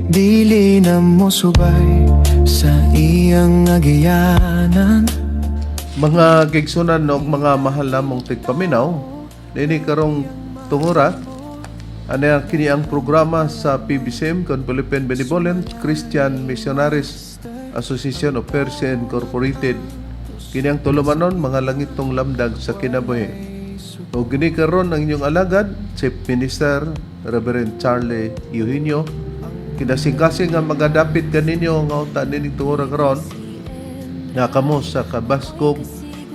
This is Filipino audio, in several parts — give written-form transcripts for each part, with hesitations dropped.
dili na mo subay sa iyang agiyanan. Mga gigsunan o mga mahal namong tigpaminaw, nini karong tungura, ano kini ang programa sa PBCM kon Philippine Benevolent Christian Missionaries Association of Persia Incorporated. Kini ang tulumanon mga langitong lamdag sa kinabuhi. O gini karon ang inyong alagad, Chief Minister Reverend Charlie Eugenio. Kinasing-kasing nga magadapit kaninyo nga unta nining tungura karon nga kamo sa kabaskog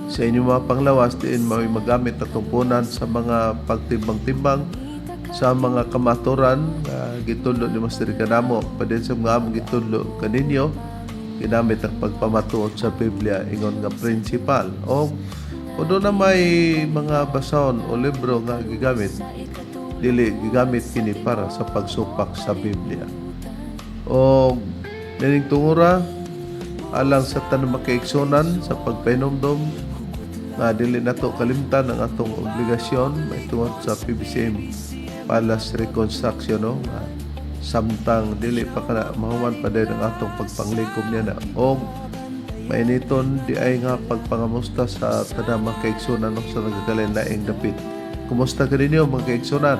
sa inyong mga panglawas diin may magamit na tumpunan sa mga pagtimbang-timbang sa mga kamaturan gitudlo ni Master Kanamo padin sa mga among gitudlo kaninyo ginamit ang pagpamatuod sa Biblia ingon nga principal o kuno na may mga basahon o libro nga gigamit dili gigamit kini para sa pagsupak sa Biblia o nining tungura alang sa tanang makaigsunan sa pagpainomdom nga dili nato kalimtan ang atong obligasyon may tungod sa PBCM Palace Reconstruction no samtang dili pa kana mahuman pa din ang atong pagpanglikom niya na o mainiton di ay nga pagpangamusta sa tanang makaigsunan no, sa nagagaling laing dapit. Kumusta ka ninyo mga kaigsunan?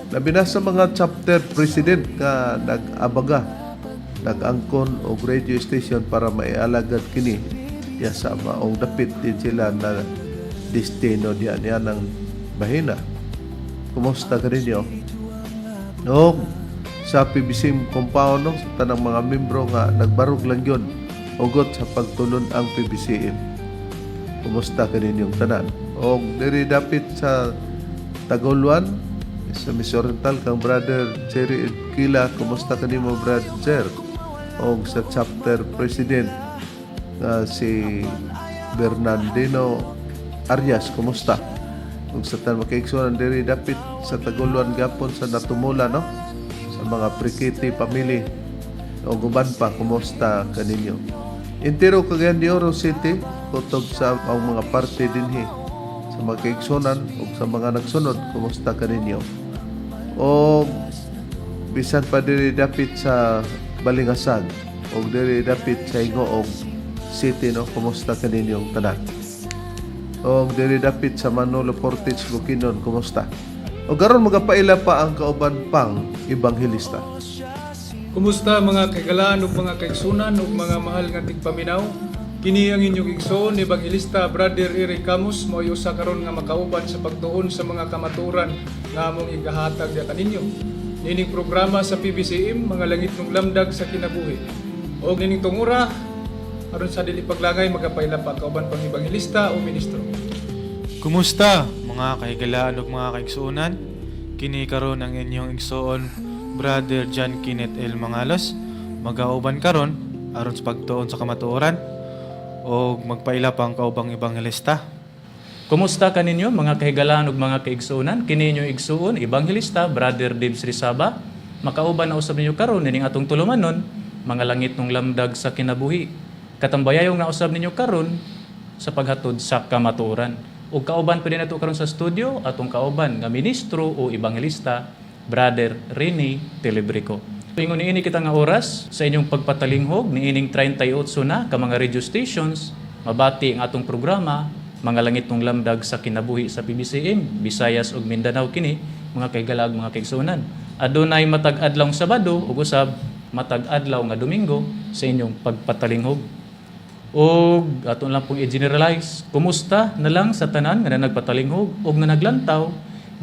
Labi na sa mga chapter president nga nag-abaga nag-angkon o radio station para maialagad kini ya sa maong dapit din sila na destino diyan ng bahina. Kumusta ka ninyo? No, sa PBCM compound no, sa tanang mga membro nga nagbarog lang yun ugot sa pagtulon ang PBCM. Kumusta ka ninyong tanan? O diri dapit sa Tagoluan sa Miss Oriental kang brother Jerry Kila, kumusta ka nimo brother? O sa chapter president si Bernardino Arias, kumusta? Kung sa tan makaigsunan diri dapit sa Tagoluan gapon sa natumula no sa mga Prikiti family o guban pa, kumusta kaninyo? Intero Cagayan de Oro City kutob sa mga parte dinhi sa makaigsunan o sa mga nagsunod, kumusta kaninyo? O bisan pa diri dapit sa Balingasag o diri dapit sa Higoog City no, kumusta kaninyong tanan? O diri dapit sa Manolo Portage Bukidnon, kumusta? O garon magapaila pa ang kauban pang ebanghelista. Kumusta mga kagalaan ug mga kaigsunan ug mga mahal nga tigpaminaw? Kini ang inyong igsoon ebanghelista Brother Eric Camus mo usa karon nga makauban sa pagtuon sa mga kamaturan nga among igahatag ya kaninyo. Nining programa sa PBCM mga langit ng lamdag sa kinabuhi. O nining tungura aron sa dili paglangay magapaila pa kauban pang ebanghelista o ministro. Kumusta mga kahigalaan ug mga kaigsuonan? Kini karon ang inyong igsoon Brother John Kenneth L. Mangalos. Magauban karon aron sa pagtuon sa kamatuoran o magpaila pang kaubang ebanghelista. Kumusta kaninyo mga kahigalaan ug mga kaigsuonan? Kini inyong igsuon ebanghelista Brother Dibs Rizaba. Makauban na usab ninyo karon nining atong tulumanon mga langit ng lamdag sa kinabuhi. Katambayayong na usab ninyo karon sa paghatod sa kamatuoran. Ug kauban pa din nato karon sa studio atong kauban nga ministro o ebanghelista Brother Rene Telebrico. Ingon niini kita nga oras sa inyong pagpatalinghog niining 38 na ka mga radio stations mabati ang atong programa mga langit ng lamdag sa kinabuhi sa PBCM Visayas ug Mindanao kini mga kahigalag mga kaigsuonan. Adunay matag adlaw Sabado ug usab matag adlaw nga Domingo sa inyong pagpatalinghog. O aton lang pong i-generalize, kumusta na lang sa tanan nga nagpatalinghog o nga naglantaw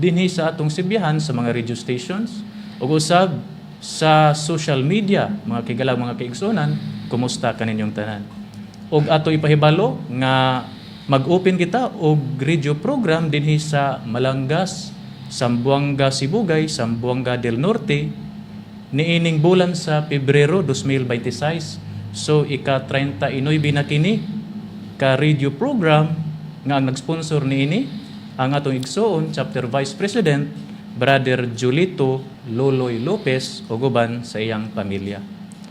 dinhi sa atong sibiyahan sa mga radio stations o usab sa social media, mga kigalag mga kaigsuonan, kumusta kaninyong tanan. O ato ipahibalo nga mag-open kita og radio program dinhi sa Malangas, Zamboanga Sibugay, Zamboanga del Norte niining bulan sa Pebrero 2026. So, ika-39 na kini ka radio program nga ang nag-sponsor niini ang atong igsoon Chapter Vice President Brother Julito Loloy Lopez o guban sa iyang pamilya.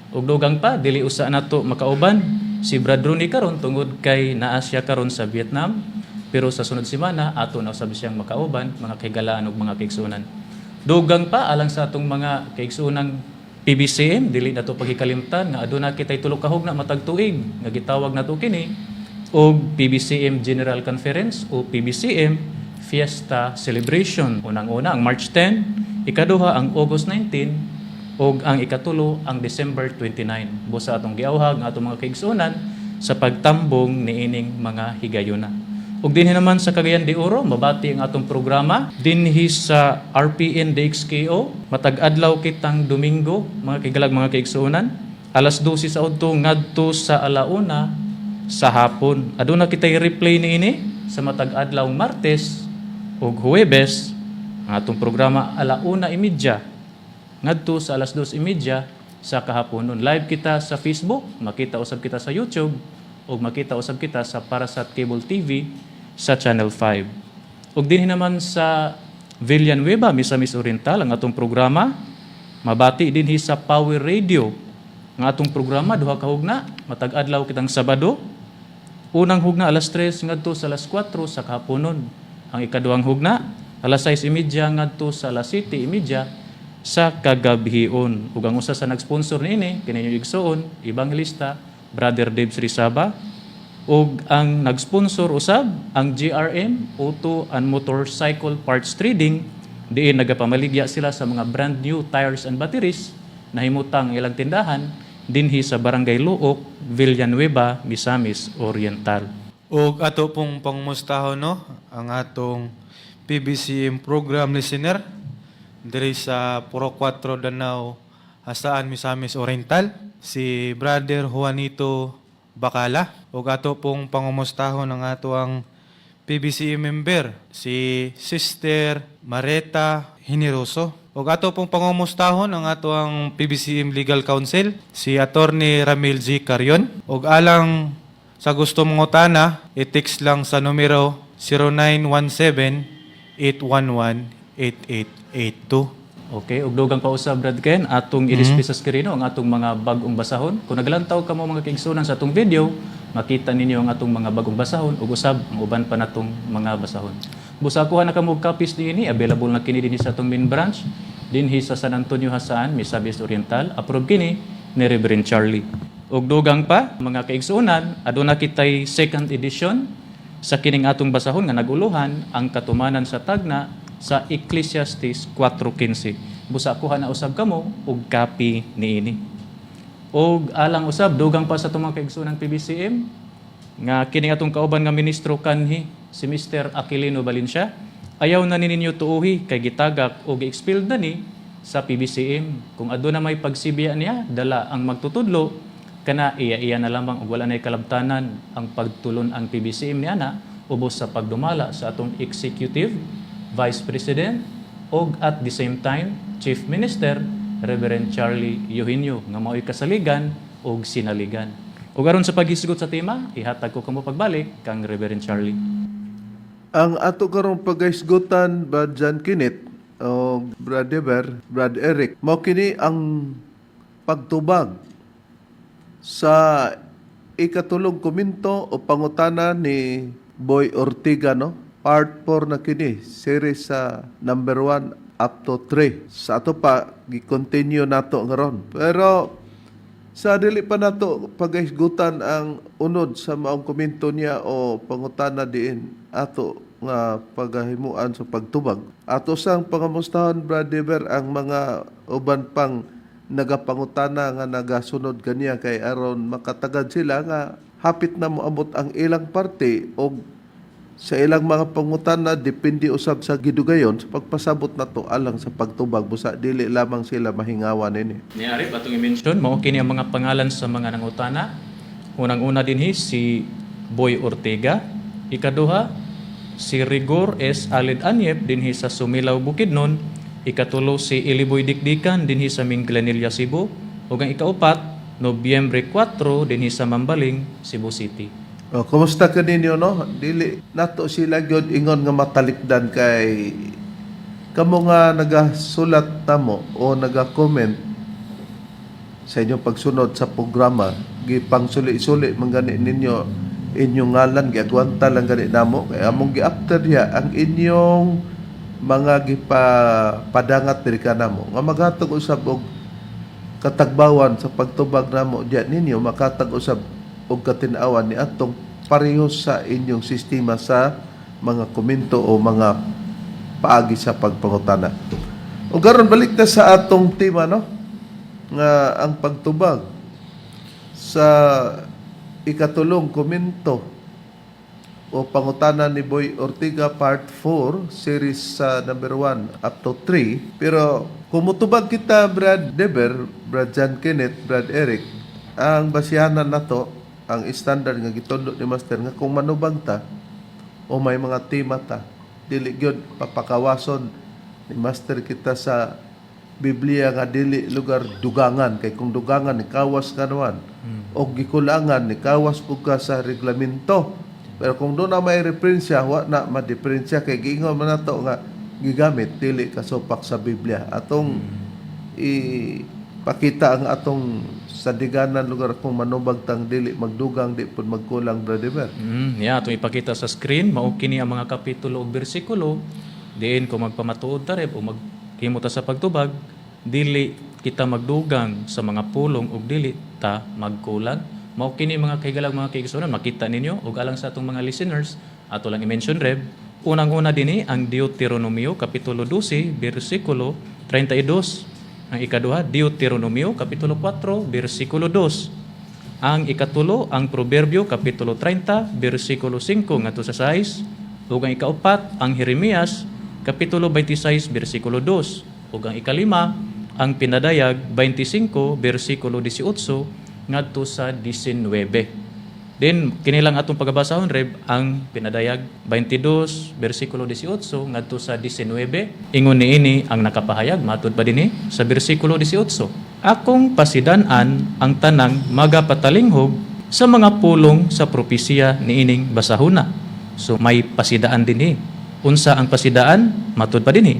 Ug dugang pa dili usa nato makauban si Brad Rooney karon tungod kay naa siya karon sa Vietnam pero sa sunod semana ato na usab siyang makauban mga kahigalaan ug mga kaigsuonan. Dugang pa alang sa atong mga kaigsuonang PBCM dili na to pagikalimtan nga aduna kitay tulo ka hugna matag tuig nga gitawag nato kini og PBCM General Conference o PBCM Fiesta Celebration. Unang-una ang March 10, ikaduha ang August 19 ug ang ikatulo ang December 29. Busa atong giawhag nga atong mga kaigsuonan sa pagtambong niining mga higayuna. Ug dinhi naman sa Cagayan de Oro, mabati ang atong programa dinhi sa RPN DXKO. Matag adlaw kitang Domingo, mga kaigalag mga kaigsuonan, alas 12 sa udto ngadto sa alauna sa hapon. Aduna kitay replay niini sa matag adlaw Martes ug Huwebes. Ang atong programa alauna imidya ngadto sa alas 2:30 sa kahaponon. Live kita sa Facebook, makita usab kita sa YouTube ug makita usab kita sa Parasat Cable TV sa Channel 5. Ug dinhi naman sa Villanueva, Misamis Oriental ang atong programa. Mabati dinhi sa Power Radio. Ang atong programa duha ka hugna, matag adlaw kitang Sabado. Unang hugna alas 3 ngadto sa alas 4 sa kahaponon. Ang ikaduhang hugna alas 6:30 ngadto sa alas 7:30 sa kagabhion. Ug ang usa sa nag-sponsor niini kini igsoon, Ebangelista Brother Debs Rizaba. Ug ang nag-sponsor usab ang GRM Auto and Motorcycle Parts Trading, diin nagapamaligya sila sa mga brand new tires and batteries na himutang ilang tindahan dinhi sa Barangay Luok, Villanueva, Misamis Oriental. Ug ato pong pangmustahon no ang atong PBCM program listener diri sa Puro 4 Danau, Hasaan, Misamis Oriental, si Brother Juanito Bacala. Ug ato pong pangumustahon ang ato ang PBCM member, si Sister Mareta Generoso. Ug ato pong pangumustahon ang ato ang PBCM Legal Counsel, si Attorney Ramil G. Carion. Ug alang sa gusto mong utana, i-text lang sa numero 0917-811-8882. Okay, ug dugang pausab Brad Ken, atong i-discuss sa screen ang atong mga bagong basahon. Kung naglantaw ka mo mga kaigsunan sa atong video, makita ninyo ang atong mga bagong basahon ug usab ang uban pa natong mga basahon. Busa kuha na kamo copies niini, available na kini dinhi sa atong main branch dinhi sa San Antonio, Hasaan, Misamis Oriental. Approve kini ni Reverend Charlie. Ug dugang pa mga kaigsunan, aduna kitay second edition sa kining atong basahon nga naguluhan ang katumanan sa tagna sa Ecclesiastes 4:15. Busa kuha na usab kamo og copy niini. Og alang usab dugang pa sa itong mga kaigsunan PBCM nga kining atong kauban nga ministro kanhi si Mr. Aquilino Valencia, ayaw na ninyo tuuhi kay gitagak o gi-expelled na ni sa PBCM. Kung aduna may pagsibiya niya, dala ang magtutudlo kana iya na lamang ug wala nay kalabtanan ang pagtulon ang PBCM niana ubos sa pagdumala sa atong executive Vice President og at the same time Chief Minister Reverend Charlie Eugenio nga mao'y kasaligan og sinaligan. Ug aron sa paghisgot sa tema, ihatag ko kamo pagbalik kang Reverend Charlie. Ang ato karong pagaisgutan Brad John Kenneth o Brad Deber, Brad Eric, mao kini ang pagtubag sa ikatulong komento o pangutana ni Boy Ortiga, no? Part 4 na kini, series sa number 1 up to 3. Sa ato pa, gi-continue nato ngaron. Pero sa dili pa nato pagaisgutan ang unod sa maong komento niya o pangutana diin ato nga pagahimuan sa pagtubag. Ato sang pangamustahon, Brad Deber, ang mga uban pang nagapangutana nga nagasunod kaniya kay aron makatagad sila nga hapit na moabot ang ilang parte o sa ilang mga pangutana depende usab sa gidugayon sa pagpasabot nato alang sa pagtubag busa dili lamang sila mahingawan ini. Niari atong i-mention mao kini ang mga pangalan sa mga nangutana. Unang-una dinhi si Boy Ortega, ikaduha si Rigor S. Alid Anyep dinhi sa Sumilaw, Bukidnon, ikatulo si Iliboy Dikdikan dinhi sa Minglanilla, Cebu, ug ang ikaupat Nobyembre 4 dinhi sa Mambaling, Cebu City. O, kumusta ka ninyo, no? Dili nato sila gyud ingon nga matalikdan kay kamo nga nagasulat namo o naga-comment sa inyong pagsunod sa programa, gipangsuli-suli man gani ninyo inyong ngalan, giagwanta lang gani namo kay among gi-after diha ang inyong mga gipadangat diri kanamo nga maghatag usab og katagbawan sa pagtubag namo diyan ninyo makatag usab og katin-awan ni atong parehas sa inyong sistema sa mga komento o mga paagi sa pagpangutana. O karon balik na sa atong tema no nga ang pagtubag sa ikatulong komento o pangutana ni Boy Ortiga part 4 series number 1 up to 3. Pero kumutubag kita Brad Deber, Brad John Kenneth, Brad Eric, ang basihanan nato ang standard nga gitudlo ni Master nga kung manubag ta o may mga tema ta dili gyud papakawason ni Master kita sa Biblia nga dili lugar dugangan kay kung dugangan ni kawas kanuan o gikulangan ni kawas pug ka sa reglamento. Pero kung doon na may referensya, wa na ma-diferensya kay giingon man nato nga gigamit dili kasupak sa Biblia. Atong ipakita ang atong sadiganan lugar kung manubag tang dili magdugang di pud magkulang brother. Itong ipakita sa screen, mao kini ang mga kapitulo ug bersikulo. Diin kung magpamatuod ta reb o maghimo ta sa pagtubag, dili kita magdugang sa mga pulong ug dili ta magkulang. Mao kini mga kahigalang mga kaigsunan, makita ninyo ug alang sa atong mga listeners ato lang i-mention reb. Unang-una dinhi ang Deuteronomio kapitulo 12 bersikulo 32. Ang ikaduha Deuteronomio kapitulo 4 bersikulo 2. Ang ikatulo ang Proverbio kapitulo 30 bersikulo 5 ngadto sa 6. Ug ang ikaupat ang Jeremias kapitulo 26 bersikulo 2. Ug ang ikalima ang Pinadayag 25 bersikulo 18 ngadto sa 19. Then kinilang atong pagbasahon reb ang Pinadayag 22 bersikulo 18 ngadto sa 19. Ingon niini ang nakapahayag matud pa dinhi sa bersikulo 18. Akong pasidan-an ang tanang magapatalinghog sa mga pulong sa propesya niining basahona. So may pasidaan dinhi. Unsa ang pasidaan? Matud pa dinhi.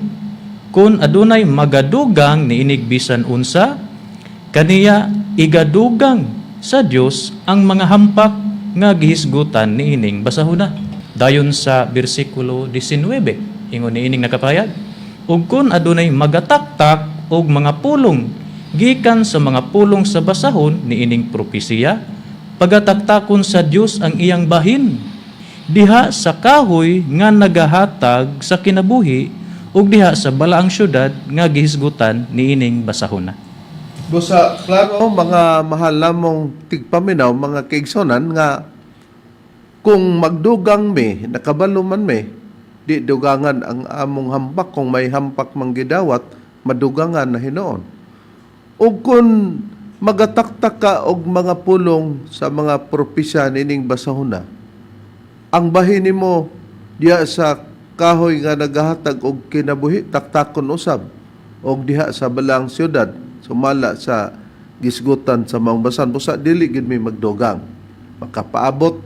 Kun adunay magadugang niinig bisan unsa, kaniya igadugang sa Dios ang mga hampak nga gihisgutan niining basahona. Dayon sa bersikulo 19, ingon niining nakapayag, ug kun adunay magataktak og mga pulong gikan sa mga pulong sa basahon niining propesya, pagataktakon sa Dios ang iyang bahin diha sa kahoy nga nagahatag sa kinabuhi ug diha sa balaang syudad nga gihisgutan niining basahona. Busa, klaro, mga mahal namong tigpaminaw, mga kaigsonan, nga kung magdugang me, nakabaluman me, di dugangan ang among hampak, kung may hampak manggidawat, madugangan na hinoon. O kung magataktak ka og mga pulong sa mga propesya nining basahuna, ang bahin mo diha sa kahoy nga nagahatag og kinabuhi, taktakon usab, og diha sa balang syudad, sumala sa gisgutan sa mga basan busa dili gid may magdugang makapaabot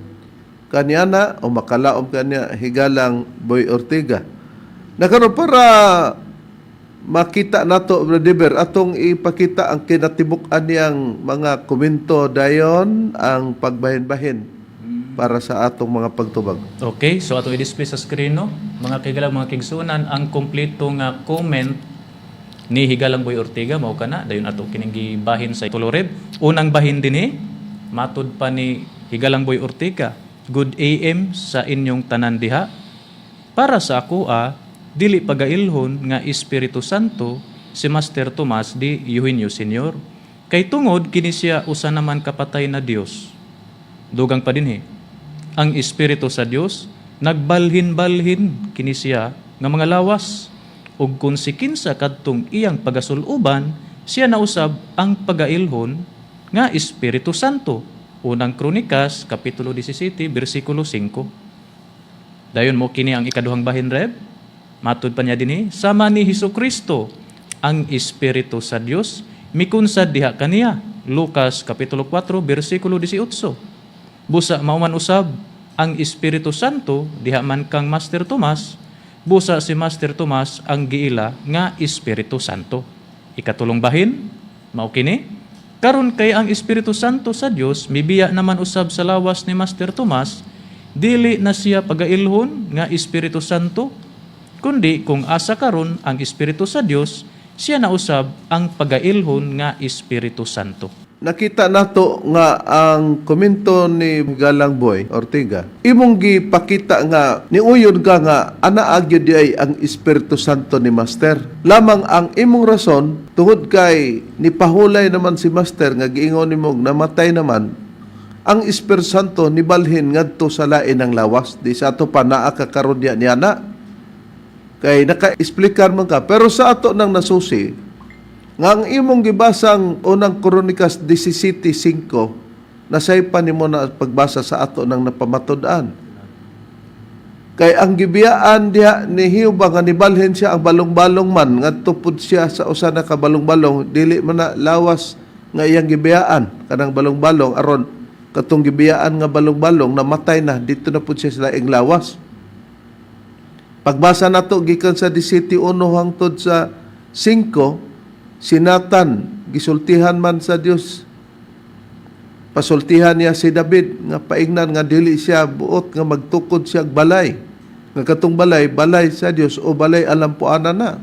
kaniya na o makalaom kaniya higalang Boy Ortiga nakaron para makita nato brother atong ipakita ang kinatibuk-an niyang mga komento dayon ang pagbahin-bahin para sa atong mga pagtubag. Okay, so ato i-display sa screen no mga kahigalang mga kaigsunan ang kompleto nga comment ni Higalang Boy Ortiga mao kana dayon ato kining gibahin sa tuloreb. Unang bahin dinhi matud pa ni Higalang Boy Ortiga, good AM sa inyong tanan diha. Para sa ako dili pagailhon nga Espiritu Santo si Master Tomas di Eugenio Senior. Kay tungod kini siya usa naman kapatay na Dios. Dugang pa dinhi ang Espiritu sa Dios nagbalhin-balhin kini siya nga mga lawas. Ug kung si kinsa kadtong iyang pagasuluban, siya nausab ang pagailhon nga Espiritu Santo. Unang Kronikas, kapitulo 17, bersikulo 5. Dayon mo kini ang ikaduhang bahin reb. Matud pa niya dinhi, sama ni Hesukristo ang Espiritu sa Dios, mikunsad diha kaniya. Lucas, kapitulo 4, bersikulo 18. Busa mauman usab ang Espiritu Santo diha man kang Master Tomas, busa si Master Tomas ang giila nga Espiritu Santo. Ikatulong bahin, mao kini, karon kay ang Espiritu Santo sa Dios mibiya naman usab sa lawas ni Master Tomas, dili na siya pagailhon nga Espiritu Santo, kundi kung asa karon ang Espiritu sa Dios, siya na usab ang pagailhon nga Espiritu Santo. Nakita nato nga ang komento ni Galang Boy Ortega, imong gipakita nga niuyon ka nga ana agyo di ay ang Espiritu Santo ni Master. Lamang ang imong rason tungod kay nipahulay naman si Master nga giingon nimo namatay naman, ang Espiritu Santo nibalhin ngadto sa lain ng lawas. Di sa ato pa naa kakaron niya na. Kay naka-explicar man ka. Pero sa ato nang nasusi, nga ang imong gibasang unang Kronikas 17:5, nasaypan nimo na pagbasa sa ato nang napamatud-an. Kay ang gibiyaan diha ni Hiuba nga nibalhin siya ang balong-balong man ngadto pud siya sa usa na ka balong-balong, dili man na lawas nga iyang gibiyaan kanang balong-balong aron katong gibiyaan nga balong-balong namatay na dito na pud siya sa laing lawas. Pagbasa nato gikan sa 17:1 hangtod sa 5, si Nathan gisultihan man sa Dios. Pasultihan niya si David nga paingnan nga dili siya buot nga magtukod siya og balay. Nga katong balay sa Dios o balay alampuanan na.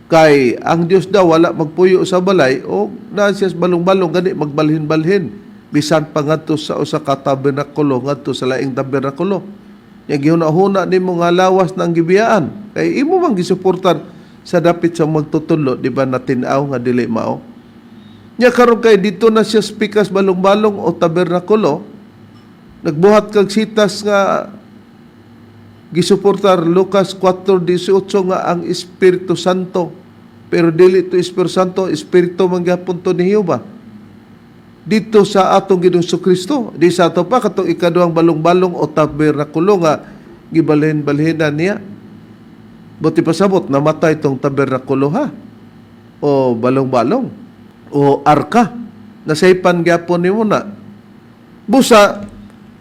Kay ang Dios daw wala magpuyo sa balay o na siya sa balong-balong gani magbalhin-balhin bisan pa ngadto sa usa ka tabernakulo ngadto sa laing tabernakulo. Yang gihuna-huna nimo nga lawas ng gibiyaan. Kay imo man gisuportan sa dapit sa magtutulo, di ba natin-aw nga dili mao. Nya karon kay dito na siya spikas balong-balong o tabernakulo, nagbuhat kag sitas nga gisuportar Lucas 4:18 nga ang Espiritu Santo. Pero dili to Espiritu Santo, Espiritu man gyapon to ni Jehova. Dito sa atong Ginoong Kristo, di sa ato pa katong ikaduhang balong-balong o tabernakulo nga gibalhin-balhinan niya. Buti pasabot namatay tong tabernakulo ha o balong-balong o arka nasaypan gyapon nimo na. Busa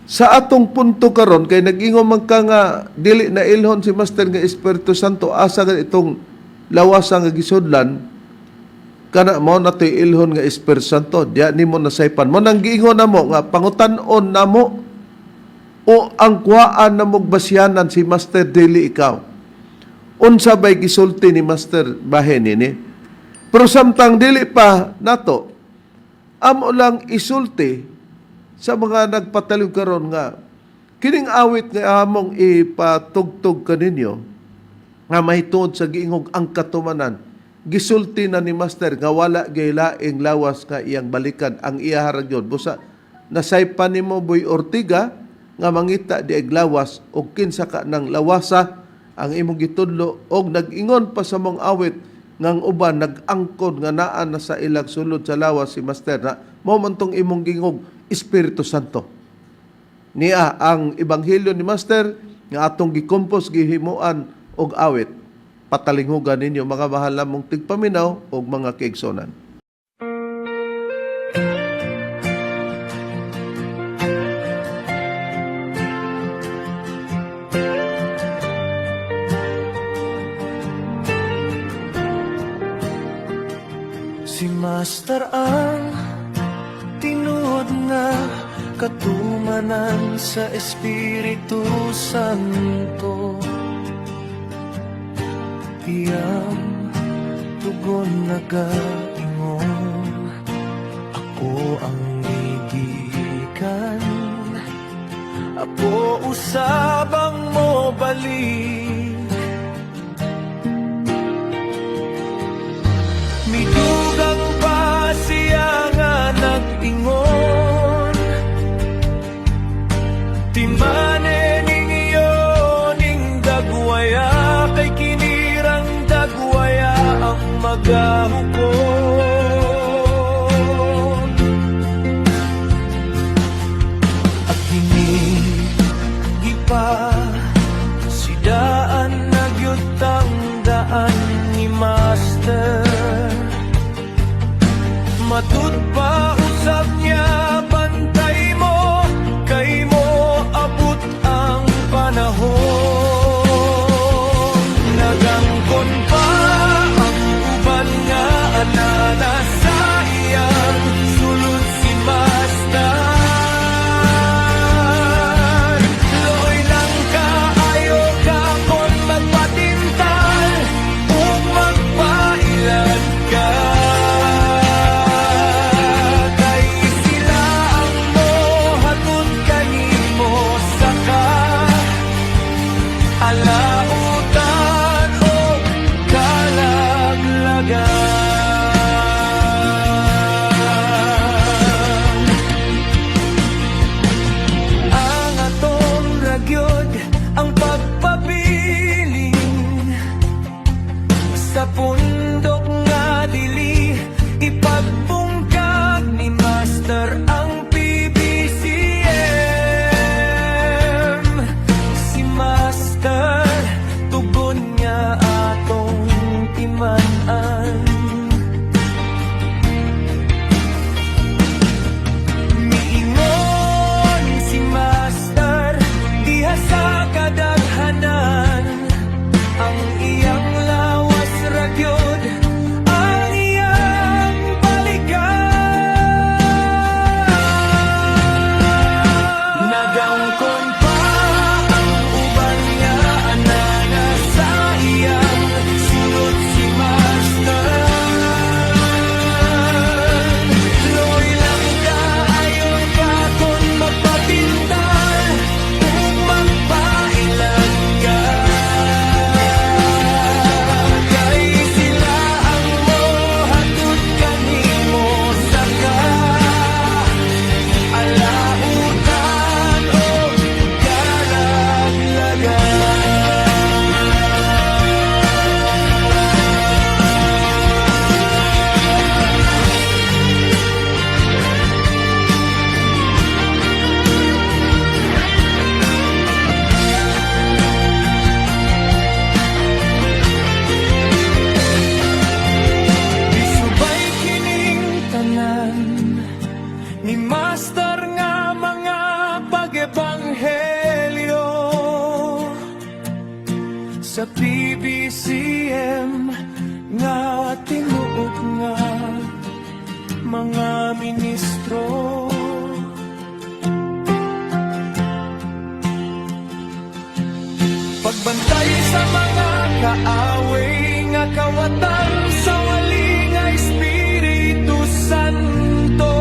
sa atong punto karon kay nag-ingon man ka nga dili na ilhon si Master nga Espiritu Santo asa nga itong lawasa nga gisudlan kana mo natoy ilhon nga Espiritu Santo diya nimo nasaypan mo nang giingon namo nga pangutan-on namo o ang kuhaan namo basyanan si Master dili ikaw. Unsa bay gisulti ni Master bahin ini? Pero samtang dili pa nato, amo lang isulti sa mga nagpataliw karon nga kining awit nga among ipatugtog kaninyo nga mahitungod sa giingog ang katumanan. Gisulti na ni Master nga wala gay laing lawas nga iyang balikan ang iya haragyon. Busa nasaypan nimo Boy Ortega nga mangita di lawas o kinsa ka ng lawasa ang imong gitudlo og nag-ingon pa sa mong awit ngang uban nag-angkon nga naa na sa ilang sulod sa lawas si Master na mao man tong imong gingog Espiritu Santo. Niya ang ebanghelyo ni Master nga atong gikompos gihimuan og awit. Patalinghugan ninyo mga mahal namong tigpaminaw og mga kaigsonan. Si Master ang tinuod nga katumanan sa Espiritu Santo. Iyang tugon nagaingon, ako ang igikan, apo usabang mo balik. Midugang pa siya nga nag-ingon, timane ning iyo ning dagwaya, kay kinirang dagwaya ang magahukon. At hinigipa si daan nagyutang daan ni Master, matud pa usab niya bantay mo, kay mo abot ang panahon. Nagangkon pa ang uban nga anana sa iyang sulod si Master. Loy lang ka ayo ka kon magpatintal o magpa ni Master nga mga pag-ebanghelyo sa PBCM nga tinuod nga mga ministro. Pagbantay sa mga kaaway nga kawatan sa wali nga Espiritu Santo.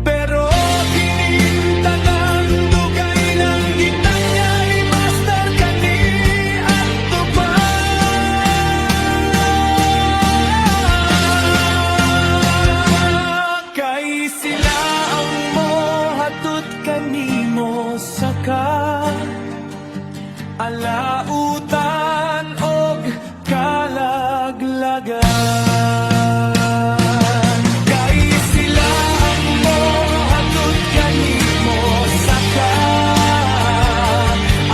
Pero kinintanan dugay ng gitanya ni Master kani at kay sila ang mohatod kanimo sa alautan og kalaglagan. Kay sila ang mohatod kanimo sa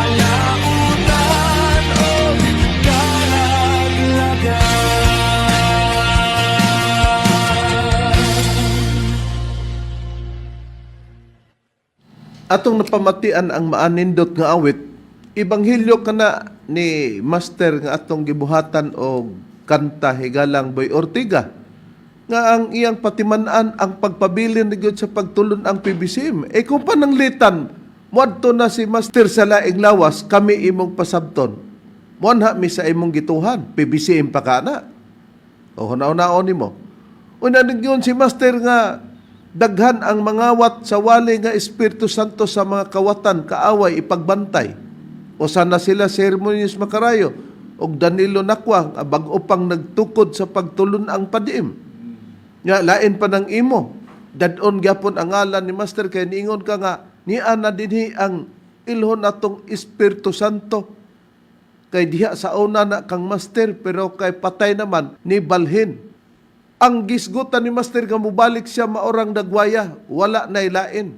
alautan og kalaglagan. Atong napamatian ang maanindot nga awit, Ibanghilyo kana ni Master nga atong gibuhatan og kanta higalang Boy Ortiga nga ang iyang patiman-an ang pagpabilin ni Gyud sa pagtulon ang PBCM. Kung pananglitan moadto na si Master sa laing lawas, kami imong pasabton. Monha mi sa imong gituhan, PBCM pa kana. O hunaw-naon nimo. Una nagyon si Master nga daghan ang mangawat sa wali nga Espiritu Santo sa mga kawatan kaaway ipagbantay. O sana sila Sermonius Macarayo o Danilo Nakwang bag-o pang nagtukod sa pagtulon ang padiim. Nga lain pa ng imo. Dadon gyapon ang ngalan ni Master kay niingon ka nga niya na dinhi ang ilhon atong Espiritu Santo. Kay diha sa una na kang Master pero kay patay naman ni balhin. Ang gisgutan ni Master nga mubalik siya maorang dagwaya, wala na ilain.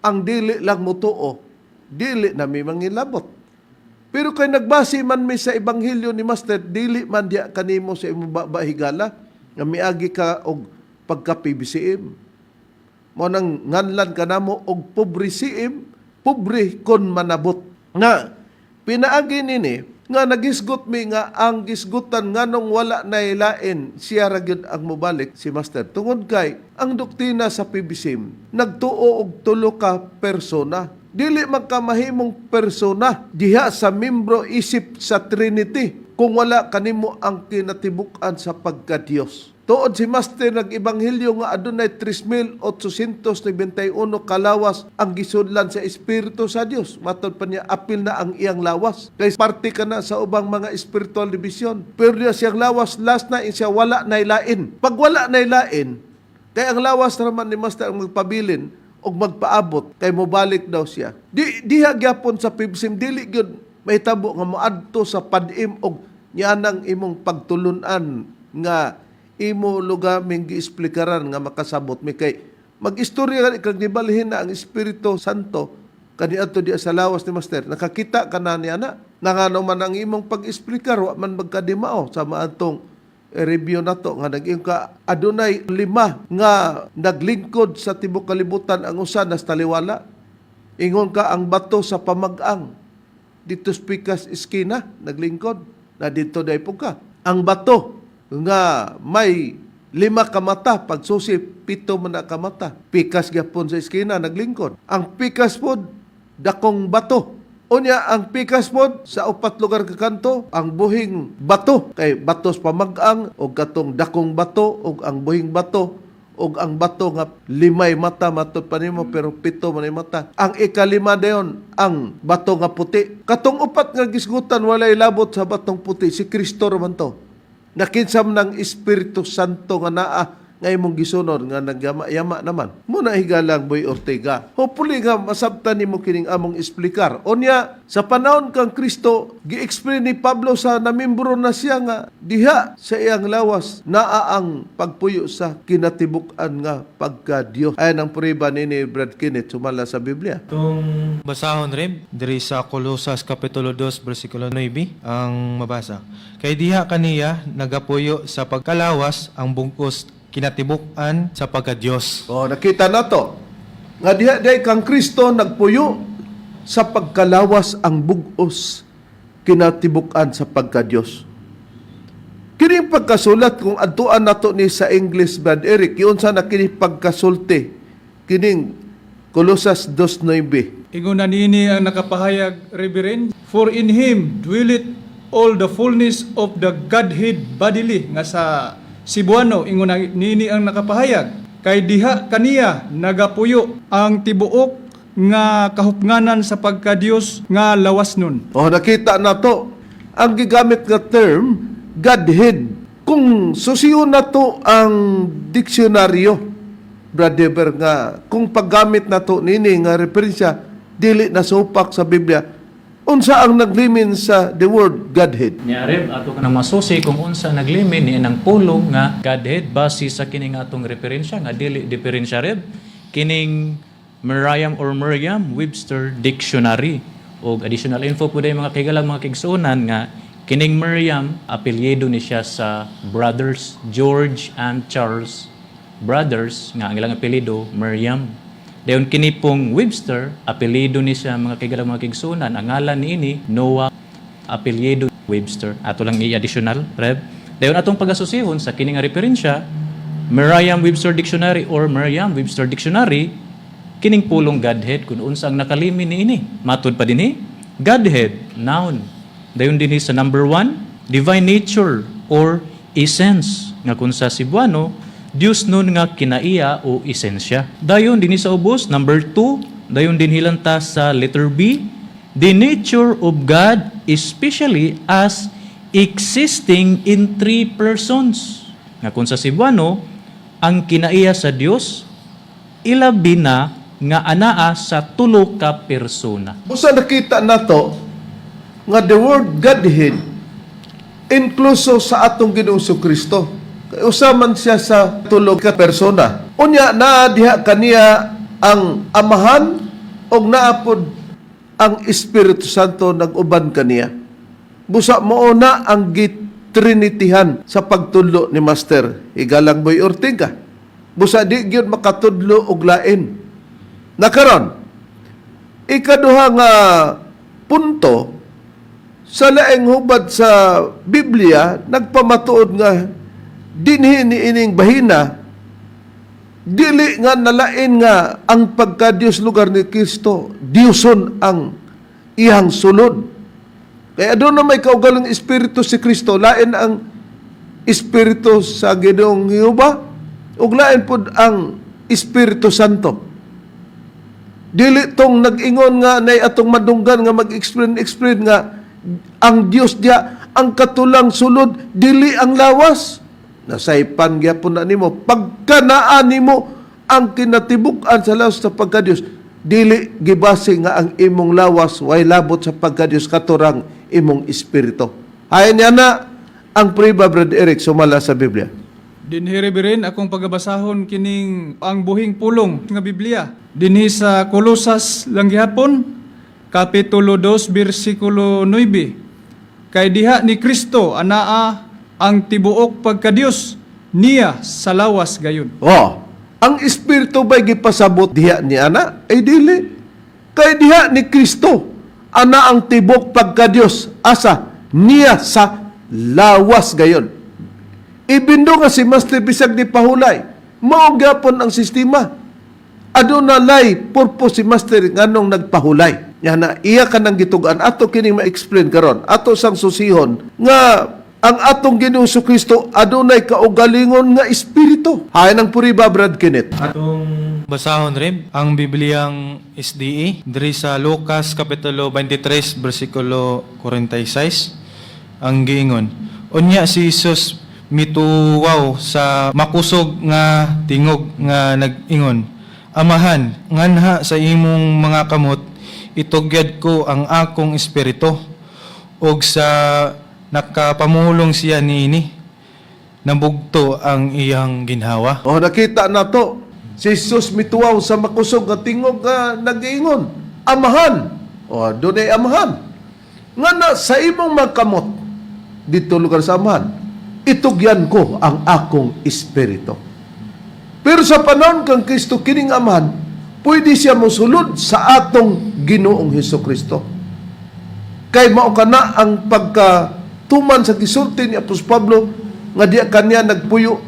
Ang dili lang mutuo, dili na may mangilabot. Pero kay nagbasi man mi sa Ebanghelyo ni Master, dili man diya kanimo sa imong bahigala, nga miagi ka og pagka-PBCM. Mo nang nganlan ka namo og pobre siim, pobre kon manabot. Nga, pinaagi nini, nga nagisgot mi nga ang gisgutan nganong wala na ilain, siya ra gyud ang mobalik si Master. Tungod kay, ang doktrina sa PBCM, nagtuo og tulo ka persona. Dili magkamahimong persona diha sa membro isip sa Trinity kung wala kanimo ang kinatibuk-an sa pagka-Dios. Tuod si Master nag-ebanghelyo nga adunay 3,891 kalawas ang gisudlan sa Espiritu sa Dios. Matod pa niya apil na ang iyang lawas. Kay parte ka na sa ubang mga spiritual division. Pero niya siyang lawas last na siya wala na ilain. Pag wala na ilain, kay ang lawas naman ni Master ang magpabilin o magpaabot kay mobalik daw siya. Diha gyapon sa PBCM dili gyud mahitabo nga moadto sa padim og nyanang imong pagtulunan nga imo lugaming giesplikaran nga makasabot mi kay mag-istorya kag nibalhin na ang Espiritu Santo kaniadto diha sa lawas ni Master. Nakakita ka na niya na ngano man ang imong pag-esplikar wa man magkadimao sa maadtong review na to nga nag-iong ka adunay 5 nga naglingkod sa tibok kalibutan ang usa nas taliwala. Ingon ka ang bato sa pamag-ang dito spikas iskina naglingkod na dito day po ka. Ang bato nga may 5 ka mata pagsusi 7 man na ka mata. Pikas gyapon sa iskina naglingkod. Ang pikas pod dakong bato. Unya ang pikas pod sa 4 lugar ka kanto ang buhing bato kay batos pamag-ang og katong dakong bato og ang buhing bato og ang bato nga 5 mata matud pa nimo pero 7 man mata. Ang ikalima dayon ang bato nga puti. Katong 4 nga gisgutan walay labot sa batong puti si Kristo man to. Nakinsam ng Espiritu Santo nga naa nga imong gisunod nga nagyama-yama naman. Muna higalang Boy Ortega. Hopefully nga masabtan nimo kining among explicar. Onya sa panahon kang Kristo gi-explain ni Pablo sa namimbro na siya nga diha sa iyang lawas naa ang pagpuyo sa kinatibuk-an nga pagka Dios. Ayan ang prueba ni Brad Kenneth sumala sa Biblia. Itong basahon rin, diri sa Colosas Kapitulo 2, versikulo 9, ang mabasa. Kay diha kaniya nagapuyo sa pagkalawas ang bungkos kinatibuk-an sa pagka-Dios. O, nakita na to. Nga diha kang Kristo nagpuyo sa pagkalawas ang bugos kinatibuk-an sa pagka-Dios. Kining pagkasulat kung adtuan nato ni sa English, Brad Eric, yun sa nakini pagkasulti, kining Colosas 2:9. Ingon na nini ang nakapahayag, Reverend, for in Him dwelleth all the fullness of the Godhead bodily. Nga sa Cebuano, ingon na nini ang nakapahayag, kay diha kaniya nagapuyo ang tibuok nga kahupnganan sa pagka-Dios nga lawas nun. O, nakita na to. Ang gigamit nga term, Godhead. Kung susiyo na to ang diksyonaryo, Brother, nga kung paggamit na to nini nga referensya, dili na supak sa Biblia, unsa ang naglimin sa the word Godhead? Niarib, ato ka na masusi kung unsa naglimin ni ang pulong nga Godhead base sa kining atong referensya nga dili diferensya rib kining Merriam-Webster Dictionary. O additional info po dahil mga kaigalang mga kigsunan nga kining Merriam, apelyido ni siya sa brothers George and Charles brothers nga ang ilang apelyido Merriam. Dayon kini pong Webster, apelyido ni siya mga kaigalang mga kigsunan. Ang ngalan niini Noah, apelyido Webster. Ato lang i-additional, Rev. Dayon atong pag-asosihon sa kini nga referensya, Merriam-Webster Dictionary or Merriam-Webster Dictionary, kining pulong Godhead kung unsa ang nakalimin niini. Matud pa dinhi, Godhead, noun. Dayon dinhi sa number 1, divine nature or essence. Nga kung sa Cebuano, Diyos nun nga kinaiya o esensya. Dayon dinhi sa ubos, number 2, dayon din hilanta sa letter B, the nature of God especially as existing in 3 persons. Nga kung sa Cebuano, ang kinaiya sa Dios ilabi na nga anaa sa tulo ka persona. Busa nakita na to, nga the word Godhead, inkluso sa atong Ginoong Kristo. Usaman siya sa tulo ka persona. Unya, na diha kaniya ang Amahan o naapod ang Espiritu Santo nag-uban kaniya. Busa mo na ang gitrinitihan sa pagtudlo ni Master Higalang Boy Ortega. Busa di gyud makatudlo og lain. Nakaron, ikaduha nga punto, sa laing hubad sa Biblia, nagpamatuod nga dinhi ni ining bahina, dili nga nalain nga ang pagka-Dios lugar ni Kristo, Diyoson ang iyang sulod. Kaya doon na may kaugalang Espiritu si Kristo, lain ang Espiritu sa Ginoong Jehova, ug lain pod ang Espiritu Santo. Dili tong nag-ingon nga nay atong madunggan nga mag-explain nga ang Dios dia ang katulang sulod, dili ang lawas. Nasaypan gyapon na nimo pagkanaan nimo ang kinatibuk-an sa lawas sa pagka-Dios, dili gibase nga ang imong lawas way labot sa pagka-Dios katurang imong espiritu. Hayan niya na ang prueba, Brad Eric, sumala sa Biblia. Dinhi Reverend, akong pagabasahon kining ang buhing pulong nga Biblia. Dinhi sa Colosas lang gihapon, Kapitulo 2, versikulo 9. Kay diha ni Kristo anaa ang tibuok pagka-Dios niya sa lawas gayon. Oh, ang espiritu ba'y gipasabot diha ni ana? Ay dili. Kay diha ni Kristo ana ang tibok pagka-Dios asa niya sa lawas gayon. Ibindo nga si Master bisag ni pahulay, mao gyapon ang sistema. Aduna lay purpose si Master nganong nagpahulay. Yan na iya ka nang gitugan ato kining ma-explain karon. Ato sang susihon nga ang atong Ginoong Kristo adunay kaugalingon nga espiritu. Hayan ang puriba, Brad Kenneth. Atong basahon rin ang Bibliang SDE diri sa Lucas Kapitulo 23 versikulo 46 ang giingon, unya si Jesus mituwaw sa makusog nga tingog nga nag-ingon, Amahan, nganha sa imong mga kamot itugyad ko ang akong espiritu, og sa nakapamulong siya niini nabugto ang iyang ginhawa. O nakita na to, si Jesus mituwaw sa makusog nga tingog nga nag-iingon, Amahan. O dunay amahan. Nga na sa imong mga kamot dito lugar sa amahan, itugyan ko ang akong espiritu. Pero sa panahon kang Kristo kining amahan, pwede siya mosulod sa atong Ginoong Hesukristo. Kay mao kana ang pagkatuman sa gisulti ni Apostol Pablo nga diya kanya nagpuyo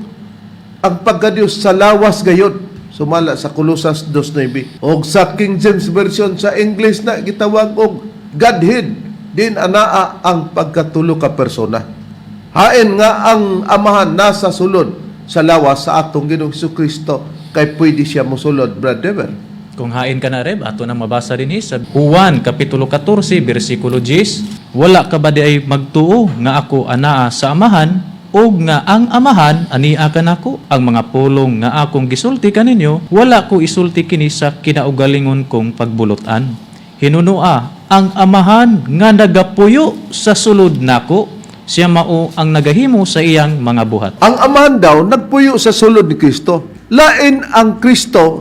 ang pagkadios sa lawas gayod. Sumala sa Colosas 2:9. O sa King James Version sa English na gitawag og Godhead, din anaa ang pagkatulo ka persona. Hain nga ang amahan nasa sulod sa lawas sa atong Ginoong Hesukristo kay pwede siya mosulod, Brad Dever. Kung hain ka na reb, ato na mabasa din sa Juan Kapitulo 14, versikulo 10, wala ka ba di ay magtuo nga ako anaa sa amahan, o nga ang amahan ania ka nako, ang mga pulong nga akong gisulti kaninyo, wala ko isulti kini sa kinaugalingon kong pagbulutan. Hinunua, ang amahan nga nagapuyo sa sulod nako, siya mao ang nagahimo sa iyang mga buhat. Ang amahan daw nagpuyo sa sulod ni Kristo. Lain ang Kristo,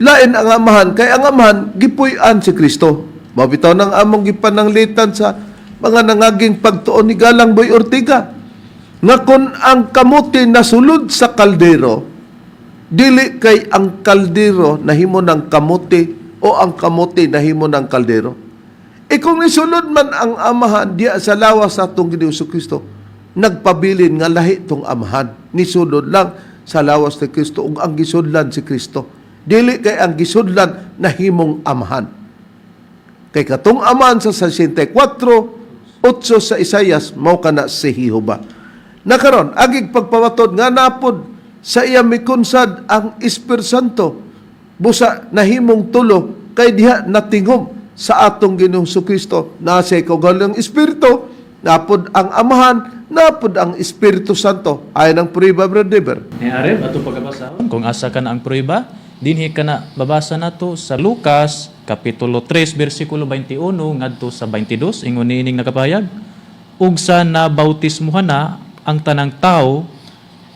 lain ang amahan, kay ang amahan gipuy-an si Kristo. Mabitaw ng among gipananglitan sa mga nangaging pagtuon ni Galang Boy Ortiga nga kung ang kamuti nasulod sa kaldero, dili kay ang kaldero nahimo ng kamuti o ang kamuti nahimo ng kaldero. E kung nisulod man ang amahan diya sa lawas sa atong Ginoong Kristo, nagpabilin nga lahi tong amahan. Nisulod lang sa lawas ni Kristo ug ang gisudlan si Kristo. Dili kay ang gisudlan nahimong amahan. Kay katong amahan sa 64:8 sa Isaias mao kana si Jehova. Nakaron agig pagpawatod nga napod sa iya mikunsad ang Espiritu Santo busa nahimong tulo kay diha natinghom sa atong Ginoong Kristo na sa kaugaling Espiritu, napod ang amahan, napod ang Espiritu Santo. Ayon ang prueba, Brad Dever. Ni Areb, ato pagabasahon, kung asa ka na ang prueba, dinhi ka na babasa nato sa Lucas, Kapitulo 3, versikulo 21, ngadto sa 22, ingon niining nakapayag, ug sa nabautismuhan na ang tanang tao,